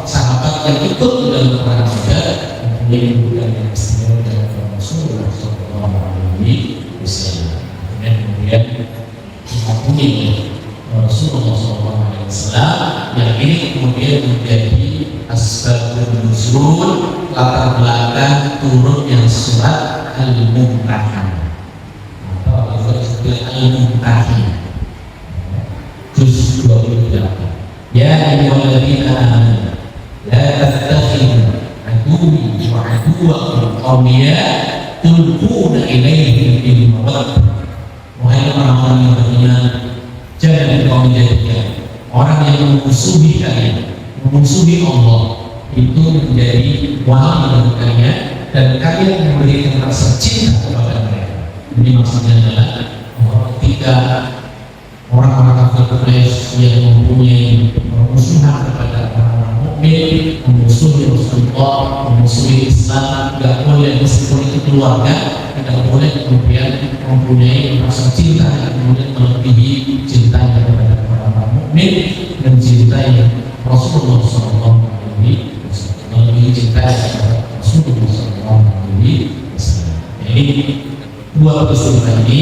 sahabat yang ikut di dalam perang Badar mempunyai kedudukan yang istimewa dalam Rasulullah Sallallahu Alaihi Wasallam. Kemudian diampuni Rasulullah Sallallahu Alaihi Wasallam, yang ini kemudian menjadi asbabun nuzul, latar belakang turunnya surat Al-Mumtahanah atau Al-Mumtahanah juz 28. Ya ayyuhalladzina amanu la tattakhidhu aduwwi wa aduwwakum awliya tulquna ilaihim bil mawaddah. Wahai orang-orang yang beriman, jangan kau menjadikan orang yang memusuhi kalian, memusuhi Allah itu menjadi wali bagi kalian, dan kalian memberikan rasa cinta kepada mereka. Ini maksudnya adalah ketika orang-orang kafir Quraisy yang mempunyai permusuhan kepada orang-orang mukmin, memusuhi Rasulullah, memusuhi Islam, tidak boleh, meskipun itu keluarga, tidak boleh kemudian mempunyai rasa cinta yang kemudian melebihi cintanya kepada orang-orang mukmin dan cintai Rasulullah SAW. Lebih cinta kepada Rasulullah SAW. Jadi dua peristiwa ini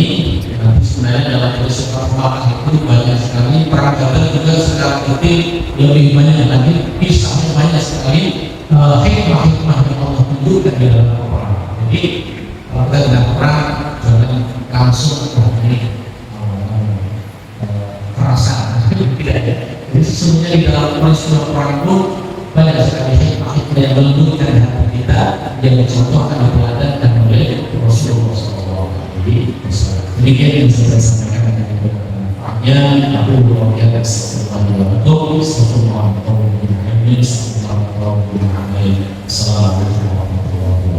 sebenarnya dalam peristiwa Makkah itu banyak sekali, perang Badar juga secara titik lebih banyak lagi, kisahnya banyak sekali, hikmah-hikmah yang Allah tunjukkan di dalam perang. Jadi kalau kita tidak perang jangan langsung mempunyai perasaan, tidak ada. Jadi sesungguhnya di dalam peristiwa perang itu banyak sekali hikmah-hikmah yang melembutkan hati kita, yang dicontohkan dan oleh Rasulullah SAW. Demikian yang saya sampaikan dengan manfaatnya. Aku berdoa Assalamualaikum warahmatullahi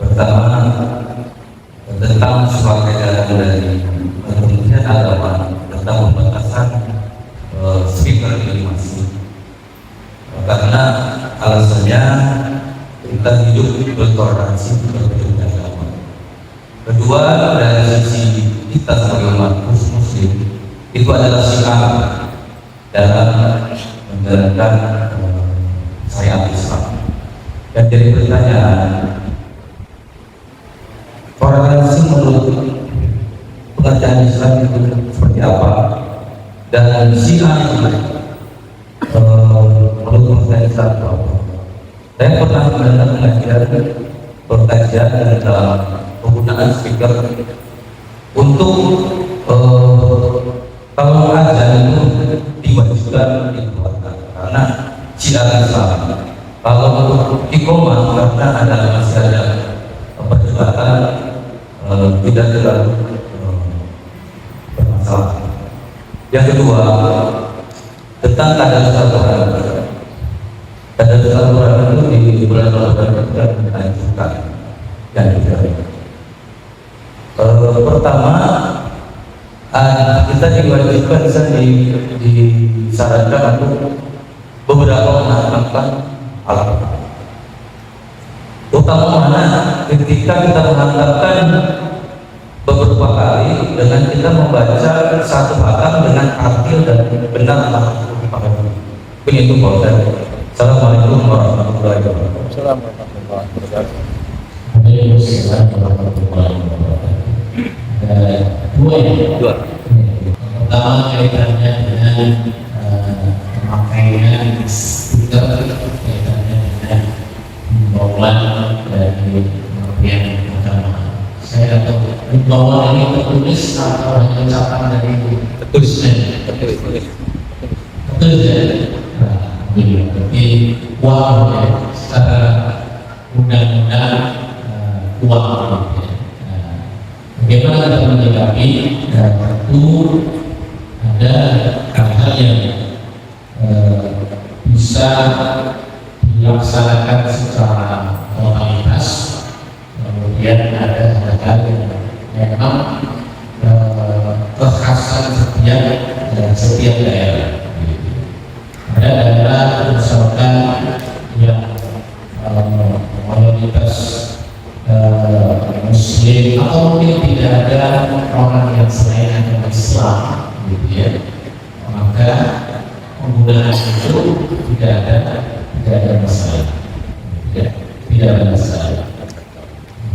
Pertama, tentang suatu edaran dari Kementerian Agama tentang pembatasan speaker ini masih, karena alasannya kita hidup bertoleransi berbeda agama. Kedua, dari sisi kita sebagai umat Muslim itu adalah sikap dalam menjalankan syariat Islam. Dan jadi pertanyaan, toleransi menurut pengertian Islam itu seperti apa, dan syiar menurut pengertian Islam itu apa? Saya pernah mendengar perkajian tentang penggunaan speaker untuk kalau azan itu diwajibkan dikeluarkan karena syiar Islam. Kalau iqamah karena ada masih ada perdebatan tidak terlalu bermasalah. Yang kedua, tentang kadar Al-Quran. Kadar Al-Quran itu di bulan Ramadan kita dianjurkan dan juga. Pertama, kita diwajibkan disarankan untuk beberapa menghafalkan Al-Quran. Utama mana ketika kita menghantarkan beberapa kali dengan kita membaca satu khatam dengan arti dan benar paham. Begitu Pak. Assalamualaikum warahmatullahi wabarakatuh. Assalamualaikum warahmatullahi wabarakatuh. Dua. Pertama kaitannya dengan pemakaian speaker, kaitannya dengan pergaulan dari pengertian agama. Saya tahu bahwa ini tertulis atau hanya ucapan dari tulisnya. Betul ya. Jadi uang ya, secara undang-undang uang. Bagaimana kita menyikapi? Tentu ada hal-hal yang bisa dilaksanakan secara totalitas, kemudian ada hal-hal yang memang kekhasan setiap daerah. Ada daerah misalkan yang mayoritas Muslim atau mungkin tidak ada orang yang selain agama Islam, gitu ya. Maka penggunaan itu tidak ada masalah, tidak ada masalah.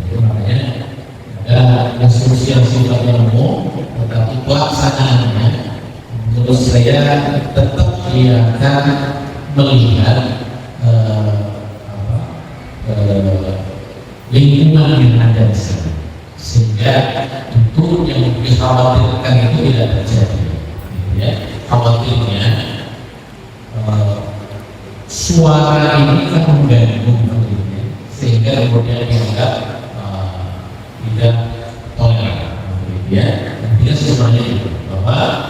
Jadi, makanya ada instruksi yang sifatnya umum, tetapi pelaksanaannya menurut saya tetap dia akan melihat lingkungan yang ada di sana, sehingga itu yang dikhawatirkan itu tidak terjadi. Ya, khawatirnya suara ini kan mengganggu, sehingga kemudian dianggap tidak toleran. Ya, dia sebenarnya itu bahwa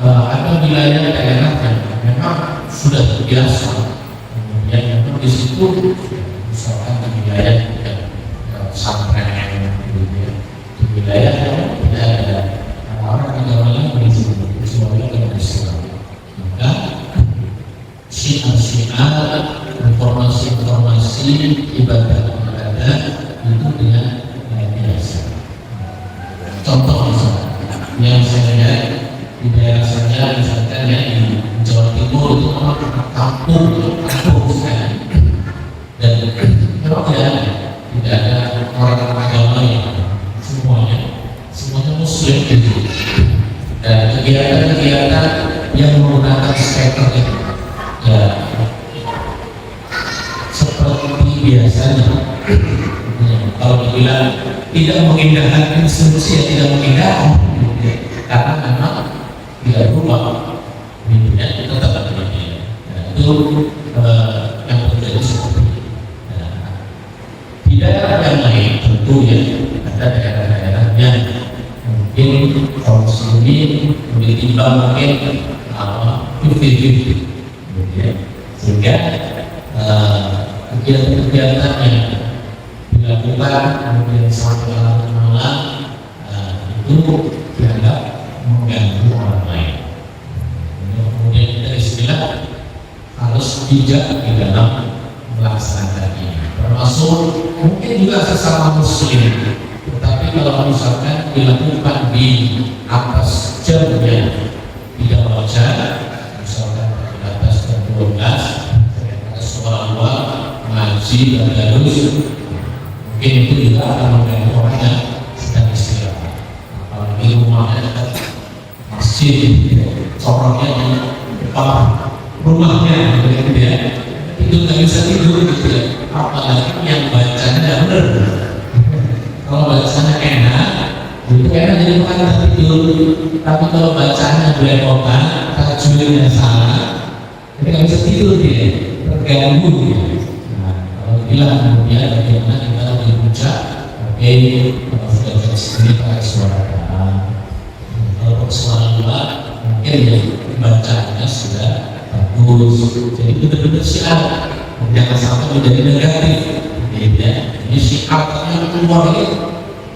ada wilayah daerah yang memang sudah terbiasa, kemudian memang di situ misalkan di wilayah pesantren, di wilayah yang tidak ada orang agama lain begitu, kecuali agama Islam. Maka syiar-syiar, informasi-informasi ibadah itu dengan biasa. Contoh misalnya, yang saya lihat di daerah saya, misalkan ya di Jawa Timur itu memang kampung sekali, dan memang tidak ada orang agama yang semuanya Muslim gitu. Dan kegiatan-kegiatan yang menggunakan speaker itu ya seperti biasanya. Kalau dibilang tidak mengindahkan instruksi, ya tidak mengindahkan, karena memang tidak berubah, tetap ada. Itu yang terjadi seperti itu. Di daerah yang lain tentu ya ada daerah-daerah yang mungkin kaum muslimin lebih timbang mungkin 50-50, sehingga kegiatan-kegiatan yang dilakukan kemudian sampai malam itu dianggap mengganggu orang lain. Kemudian kita istilah harus bijak di dalam melaksanakan ini, termasuk mungkin juga sesama muslim. Tetapi kalau misalkan dilakukan di atas jamnya 3 jam, misalkan di atas jam 12, ada sekolah luar ngaji dan darus, mungkin itu juga akan mengganggu orang yang sedang istirahat. Apalagi rumahnya dekat masjid, sorongnya di depan rumahnya, gitu ya. Itu nggak bisa tidur gitu ya. Apalagi yang bacanya nggak benar. Kalau bacanya enak, itu enak jadi bukan tidur. Tapi kalau bacanya belepotan, tajwidnya salah, jadi nggak bisa tidur dia, terganggu dia. Nah, kalau bilang kemudian bagaimana kita berbicara, oke, kalau sudah sendiri pakai suara dalam. Kalau pakai suara luar, mungkin ya bacanya sudah bagus. Jadi benar-benar syiar, jangan sampai menjadi negatif. Ini syiarnya keluar ini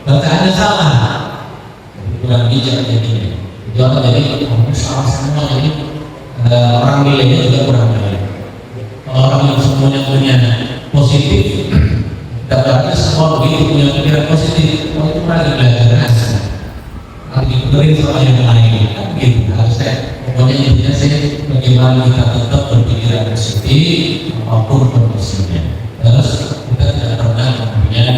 bacaannya salah, kurang bijak jadinya. Itu akan jadi salah semua. Jadi orang nilainya juga kurang baik. Orang yang semuanya punya positif, dapatnya semua begitu punya pikiran positif, itu lagi belajar lagi dibenerin sama yang lain, kan gitu. Harusnya pokoknya intinya sih bagaimana kita tetap berpikiran positif apapun kondisinya. Terus kita tidak pernah kemudian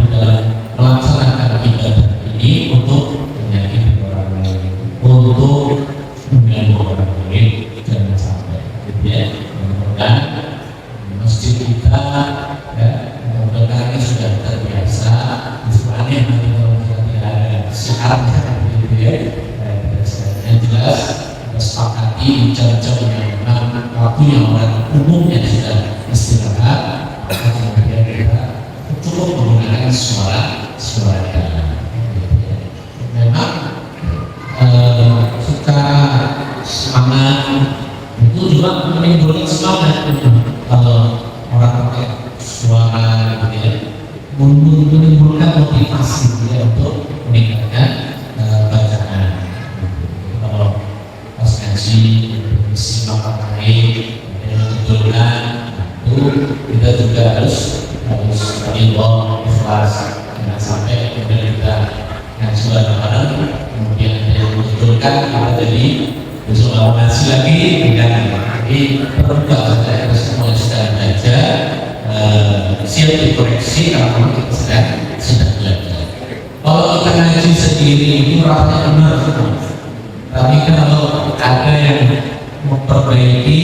dalam melaksanakan ibadah ini untuk menyakiti orang lain, untuk mengganggu orang lain, jangan sampai. Gitu ya. Mudah-mudahan masjid kita, ya, umumnya sudah istirahat, maka kemudian kita cukup menggunakan suara dalam. Memang secara semangat itu juga menimbulkan semangat kalau orang pakai suara gitu ya, menimbulkan motivasi ya untuk meningkatkan bacaan. Kalau pas ngaji simak baik, betulkan itu kita juga harus Allah ikhlas, jangan sampai kemudian kita ngaji bareng-bareng kemudian betulkan kita jadi besok ngaji lagi tidak. Jadi terbuka saja kita semua sedang belajar, siap dikoreksi kalau kita sedang belajar. Kalau kita ngaji sendiri itu rasanya benar, tapi kalau ada yang memperbaiki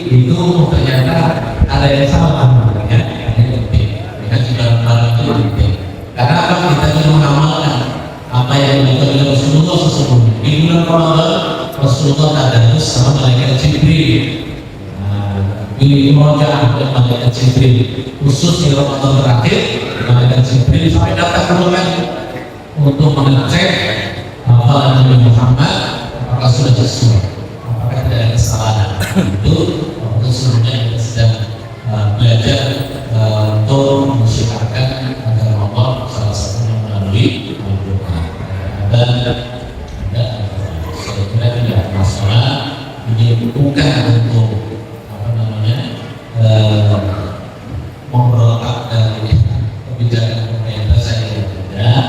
itu ternyata ada yang salah ya, ini penting. Kita bareng-bareng itu penting. Karena apa, kita ingin mengamalkan apa yang dilakukan oleh Rasulullah SAW. Di bulan Ramadan Rasulullah tadarus sama malaikat Jibril. Di Murojaah dan malaikat Jibril, khusus di Ramadan terakhir malaikat Jibril sampai datang ke rumah untuk mengecek hafalan Nabi Muhammad apakah sudah sesuai, apakah tidak ada kesalahan. Itu waktu sebelumnya kita sedang belajar untuk mensyukurkan agar Allah salah satunya melalui Al-Quran. Dan saya kira tidak masalah, ini bukan untuk memberontak dari kebijakan pemerintah, saya tidak.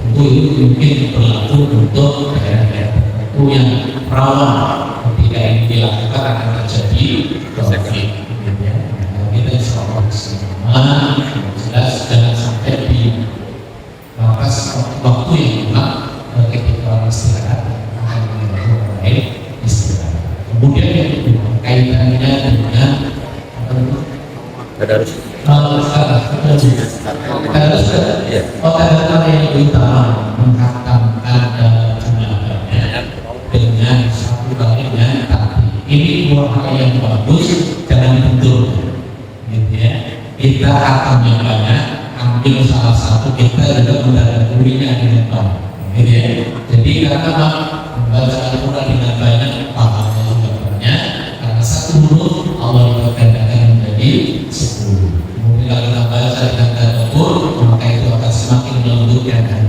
Itu mungkin berlaku untuk daerah-daerah tertentu yang rawan ketika ini dilakukan akan terjadi konflik. Kita insya Allah semua jelas jangan sampai di batas waktu yang memang ketika orang istirahat akan mengganggu lain istirahat. Kemudian yang kedua kaitannya dengan tadarus. Tadarus yang utama menghatamkan jumlah banyak dengan satu kalinya tadi. Ini dua hal yang bagus, jangan dibentur, gitu ya. Kita hatam yang banyak, ambil salah satu, kita juga mendahulunya dengan banyak, gitu ya. Jadi karena membaca Al-Quran dengan banyak, pahalanya juga banyak. Karena satu huruf Allah bergandakan menjadi 10. Kemudian kalau kita baca dengan tadabbur, maka itu akan semakin melembutkan hati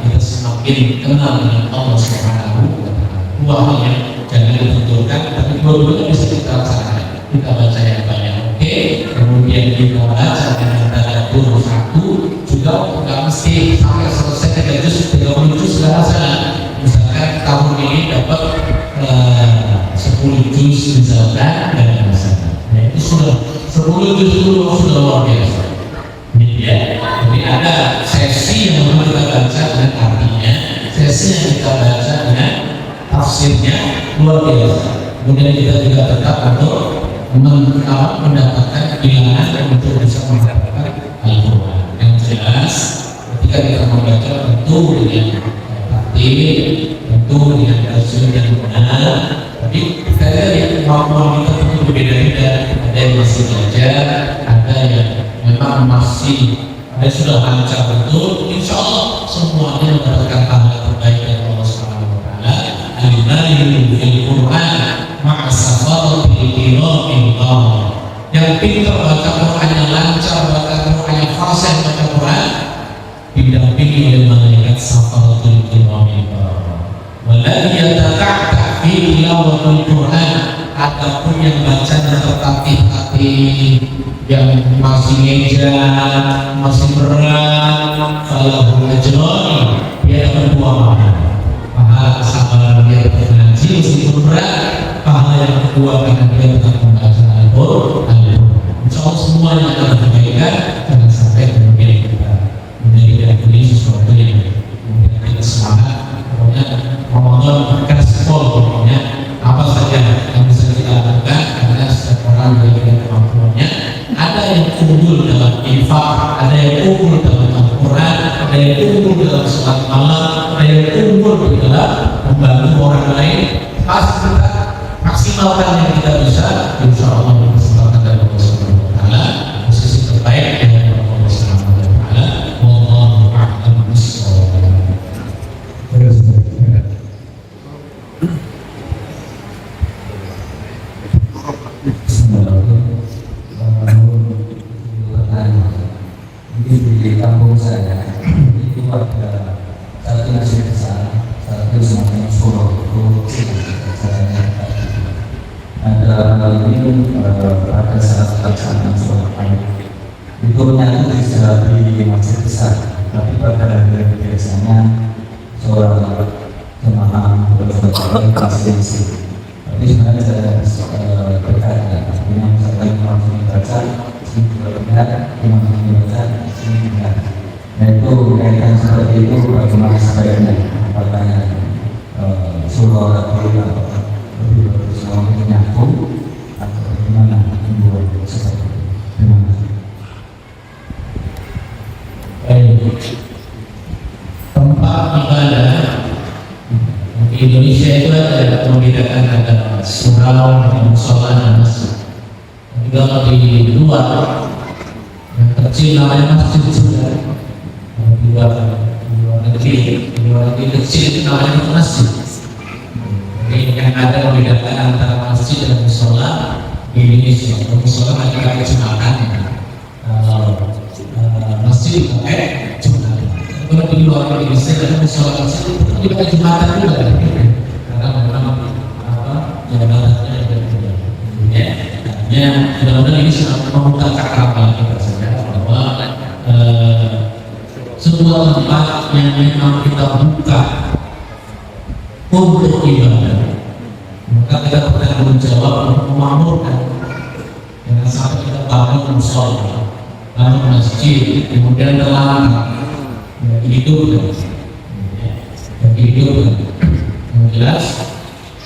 kita semakin kenal dengan Allah Subhanahu wa Ta'ala. Dua hal yang jangan dibenturkan, tapi dua-duanya bisa kita laksanakan. Kita baca yang banyak, oke. Kemudian kita baca dengan tadabbur satu, juga nggak mesti sampai selesai 3 juz, 30 juz sudah masalah. Misalkan tahun ini dapat 10 juz misalkan, dan masalah. Nah, itu sudah 10 juz itu sudah luar biasa. Ya, jadi ada sesi yang memang kita baca dengan artinya, sesi yang kita baca dengan tafsirnya luar biasa. Kemudian kita juga tetap untuk mendapatkan bilangan untuk bisa mendapatkan Al-Quran yang jelas. Ketika kita membaca tentu dengan tertib, tentu dengan tajwid yang benar. Tapi kita lihat kemampuan kita tentu berbeda-beda. Ada yang masih belajar, ada yang memang masih sudah lancar betul. Insya Allah semuanya mendapatkan pahala terbaik dari Allah Subhanahu wa Ta'ala. Al-Iman bil Quran ma'asafaratil kiramil bararah. Yang pintar baca Quran, yang lancar baca Quran, yang fasih baca Quran, didampingi oleh malaikat safaratul kiramil bararah. Waladhi yatata'ta fi tilawatul Quran. Adapun yang bacanya tertatih-tatih, yang masih ngeja, masih berat, kalau ajroni dia akan buang pahala kesabaran dia mengaji meskipun berat, pahala yang kedua karena dia tetap membaca Al-Quran. Insya Allah semuanya akan kebaikan, jangan sampai kemudian kita menjadi ini sesuatu yang kemudian kita semangat. Pokoknya Ramadan gaspol, pokoknya apa saja yang bisa kita lakukan karena setiap orang memiliki kemampuannya. Ada yang unggul dalam infak, ada yang unggul dalam Al-Quran, ada yang unggul dalam sholat malam, ada yang unggul dalam membantu orang lain. Pas kita maksimal maksimalkan yang kita bisa, insya Allah kesempatan dari Allah Subhanahu Wa Taala posisi terbaik dengan Allah Subhanahu Wa Taala. Wallahu a'lam bishawab. Di kampung saya itu ada satu masjid besar, satu semacam surau ada ini ada salah pelaksanaan sholat Id itu menyatu di masjid besar, tapi pada hari biasanya seorang jemaah bersolat masing-masing. Tapi sebenarnya saya berkata, artinya misalkan imam ini baca, ini juga benar, imam ini baca, ini benar. Nah itu kaitan seperti itu bagaimana sebaiknya, apakah surah atau lebih bagus kalau menyambung atau bagaimana membuat seperti itu. Terima kasih. Tempat ibadah di Indonesia itu ada membedakan ada surau, musola, dan masjid. Tapi kalau di luar yang kecil namanya masjid juga. Di luar negeri kecil itu namanya masjid. Jadi yang ada membedakan antara masjid dan musola di Indonesia. Musola hanya pakai jumatan, masjid pakai jumatan. Kalau di luar Indonesia ada musola masjid itu pakai jumatan juga. Karena memang jabatannya berbeda. Ya, mudah-mudahan ini sudah membuka cakrawala kita saja bahwa sebuah tempat yang memang kita buka untuk ibadah, maka kita bertanggung jawab untuk memakmurkan. Jangan sampai kita bangun musola, bangun masjid, kemudian terlambat, hidupkan. Yang jelas,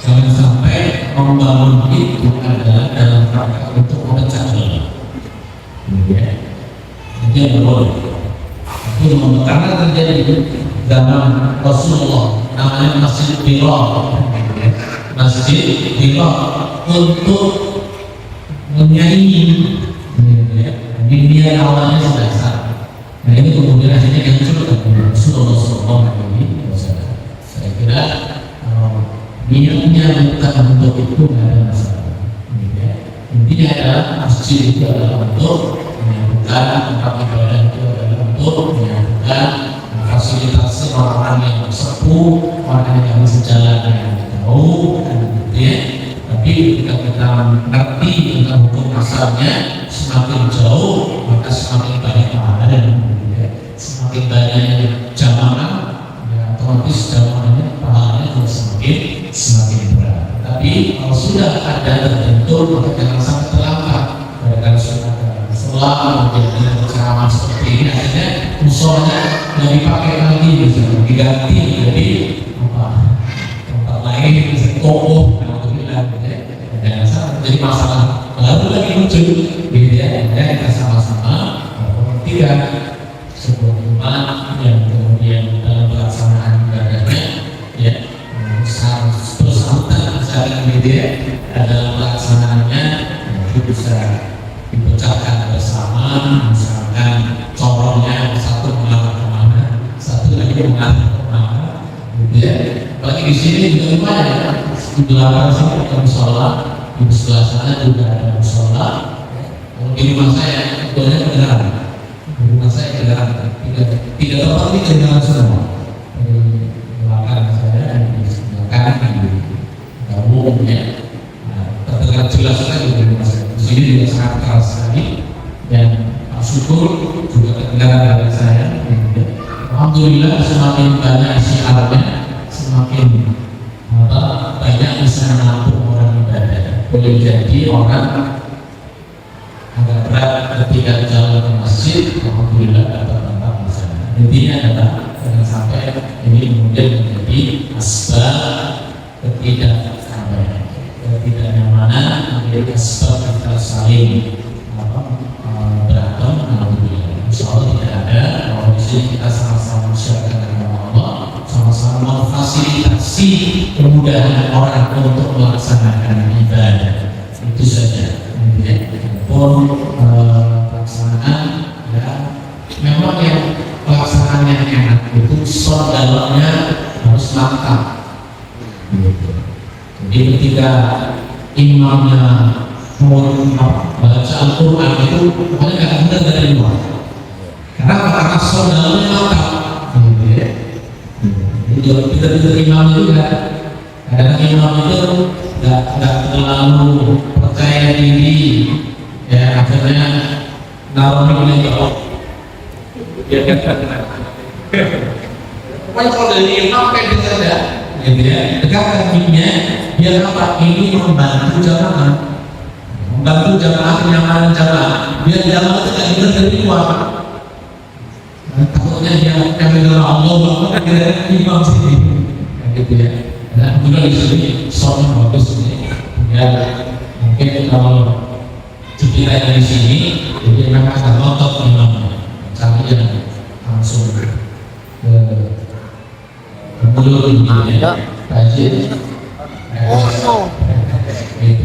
jangan sampai membangun itu adalah dalam rangka untuk memecah belah. Itu yang boleh. Karena terjadi zaman Rasulullah namanya Masjid Bilal, untuk menyaingi dunia awalnya sudah sama. Nah ini kemudian akhirnya dihancurkan oleh Rasulullah SAW. Saya kira niatnya bukan untuk itu tidak ada masalah. Intinya adalah masjid itu adalah untuk menyambungkan tempat ibadah itu adalah untuk menyambungkan fasilitasi orang yang bersepuh, orang yang harus jalan yang jauh, Tapi ketika kita mengerti tentang hukum asalnya, semakin jauh maka semakin banyak pahala, semakin banyak jamaah, otomatis jamaahnya pahalanya juga semakin berat. Tapi kalau sudah ada tertentu maka jangan sampai terlambat. Kalau sudah ada setelah menjadi ceramah seperti ini, akhirnya musolanya nggak dipakai lagi, misalnya diganti jadi tempat lain, misalnya toko, jangan sampai jadi masalah baru lagi muncul. Kita sama-sama tidak sebuah iman yang kemudian dalam pelaksanaan ibadahnya bersangkutan misalkan dalam pelaksanaannya itu bisa dipecahkan bersama, misalkan corongnya satu mengarah kemana, satu lagi mengarah kemana, apalagi di sini juga lumayan di belakang sini ada musola, di sebelah sana juga ada musola. Kalau di rumah saya banyak kendaraan, di rumah saya kendaraan tidak tepat di kendaraan semua. Di belakang saya dan di sebelah kanan di umumnya terdengar jelas sekali di rumah saya. Di sini juga sangat keras sekali dan syukur juga kedengaran dari saya. Alhamdulillah semakin banyak siarnya, semakin banyak bisa menampung orang ibadah. Boleh jadi orang agak berat ketika jalan ke masjid, alhamdulillah dapat tempat di sana. Intinya adalah jangan sampai ini kemudian menjadi asbab ketidaknyamanan, menjadi asbab kita saling berantem. Alhamdulillah, insya Allah tidak ada. Kalau di sini kita sama-sama mensyariatkan agama Allah, sama-sama memfasilitasi kasih kemudahan orang untuk melaksanakan ibadah. Itu saja. Pun pelaksanaan ya memang yang pelaksanaan yang enak itu sholat dalamnya harus lengkap. Jadi ketika imamnya mau baca Al-Quran itu pokoknya nggak benar dari luar. Karena sholat dalamnya lengkap. Jadi kita imam juga kadang imam itu nggak terlalu percaya diri, ya akhirnya naruh nilai jauh. Pokoknya kalau dari imam kayak gitu saja, gitu ya. Tegakkan dirinya, biar apa? Ini membantu jamaah, kenyamanan jamaah. Biar jamaah itu nggak benar dari luar. Takutnya dia yang mengenal Allah, kira imam sini, gitu ya. Nah, kemudian di sini soalnya bagus ini, ya mungkin kalau kita di sini, jadi memang akan nonton imamnya, tapi yang langsung ke mulut ini ya, kaji.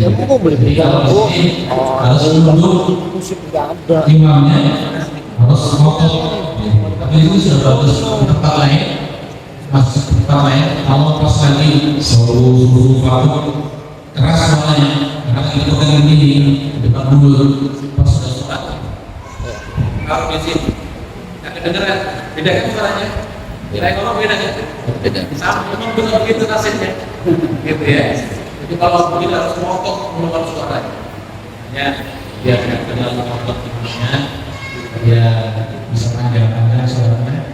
Ya buku boleh Kalau sini harus menunduk imamnya, harus ngotot. Tapi itu sudah bagus. Di tempat lain, kalau pas lagi suruh waktu keras suaranya, karena kita pegang ini depan mulut, pas sudah sholat. Kalau di sini, nggak kedengeran, beda kan suaranya? Beda kalau beda kan? Beda. Sama, memang benar begitu nasibnya, gitu ya. Jadi kalau kita harus ngotot mengeluarkan suaranya, ya biar nggak terlalu ngotot imamnya, dia bisa panjang-panjang suaranya.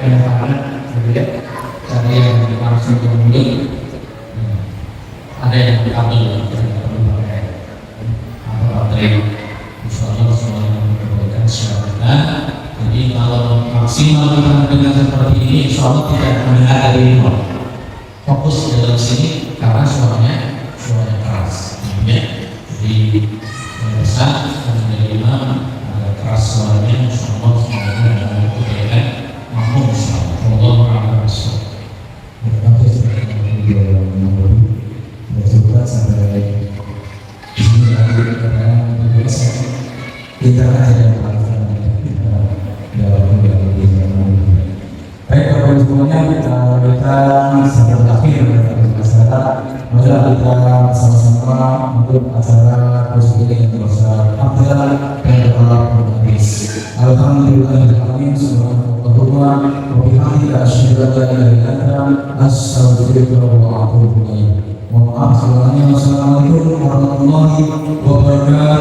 Yang mana, cara yang langsung ke mulut, ada yang diambil baterai. Insyaallah semua memberikan syaratan. Jadi kalau maksimal kita mendengar seperti ini, insyaallah tidak mendengar dari luar. Fokus di dalam sini karena suaranya keras. Jadi besar dari imam agak keras suaranya, insyaallah semuanya dalam kebaikan makmum insyaallah. Allah Subhanahu Berkata seperti yang bercoba sampai ini lagi karena biasa kita ada alasan dalam baik Bapak Ibu semuanya, kita sampai akhir masalah. Mari kita sama-sama untuk acara tersebut yang berusaha abdal dan berharap berhabis. Alhamdulillahirrahmanirrahim. Subhanallah wa bihamdika asyhadu an la ilaha illa anta astaghfiruka wa atubu ilaik. Wa assalamualaikum warahmatullahi wabarakatuh.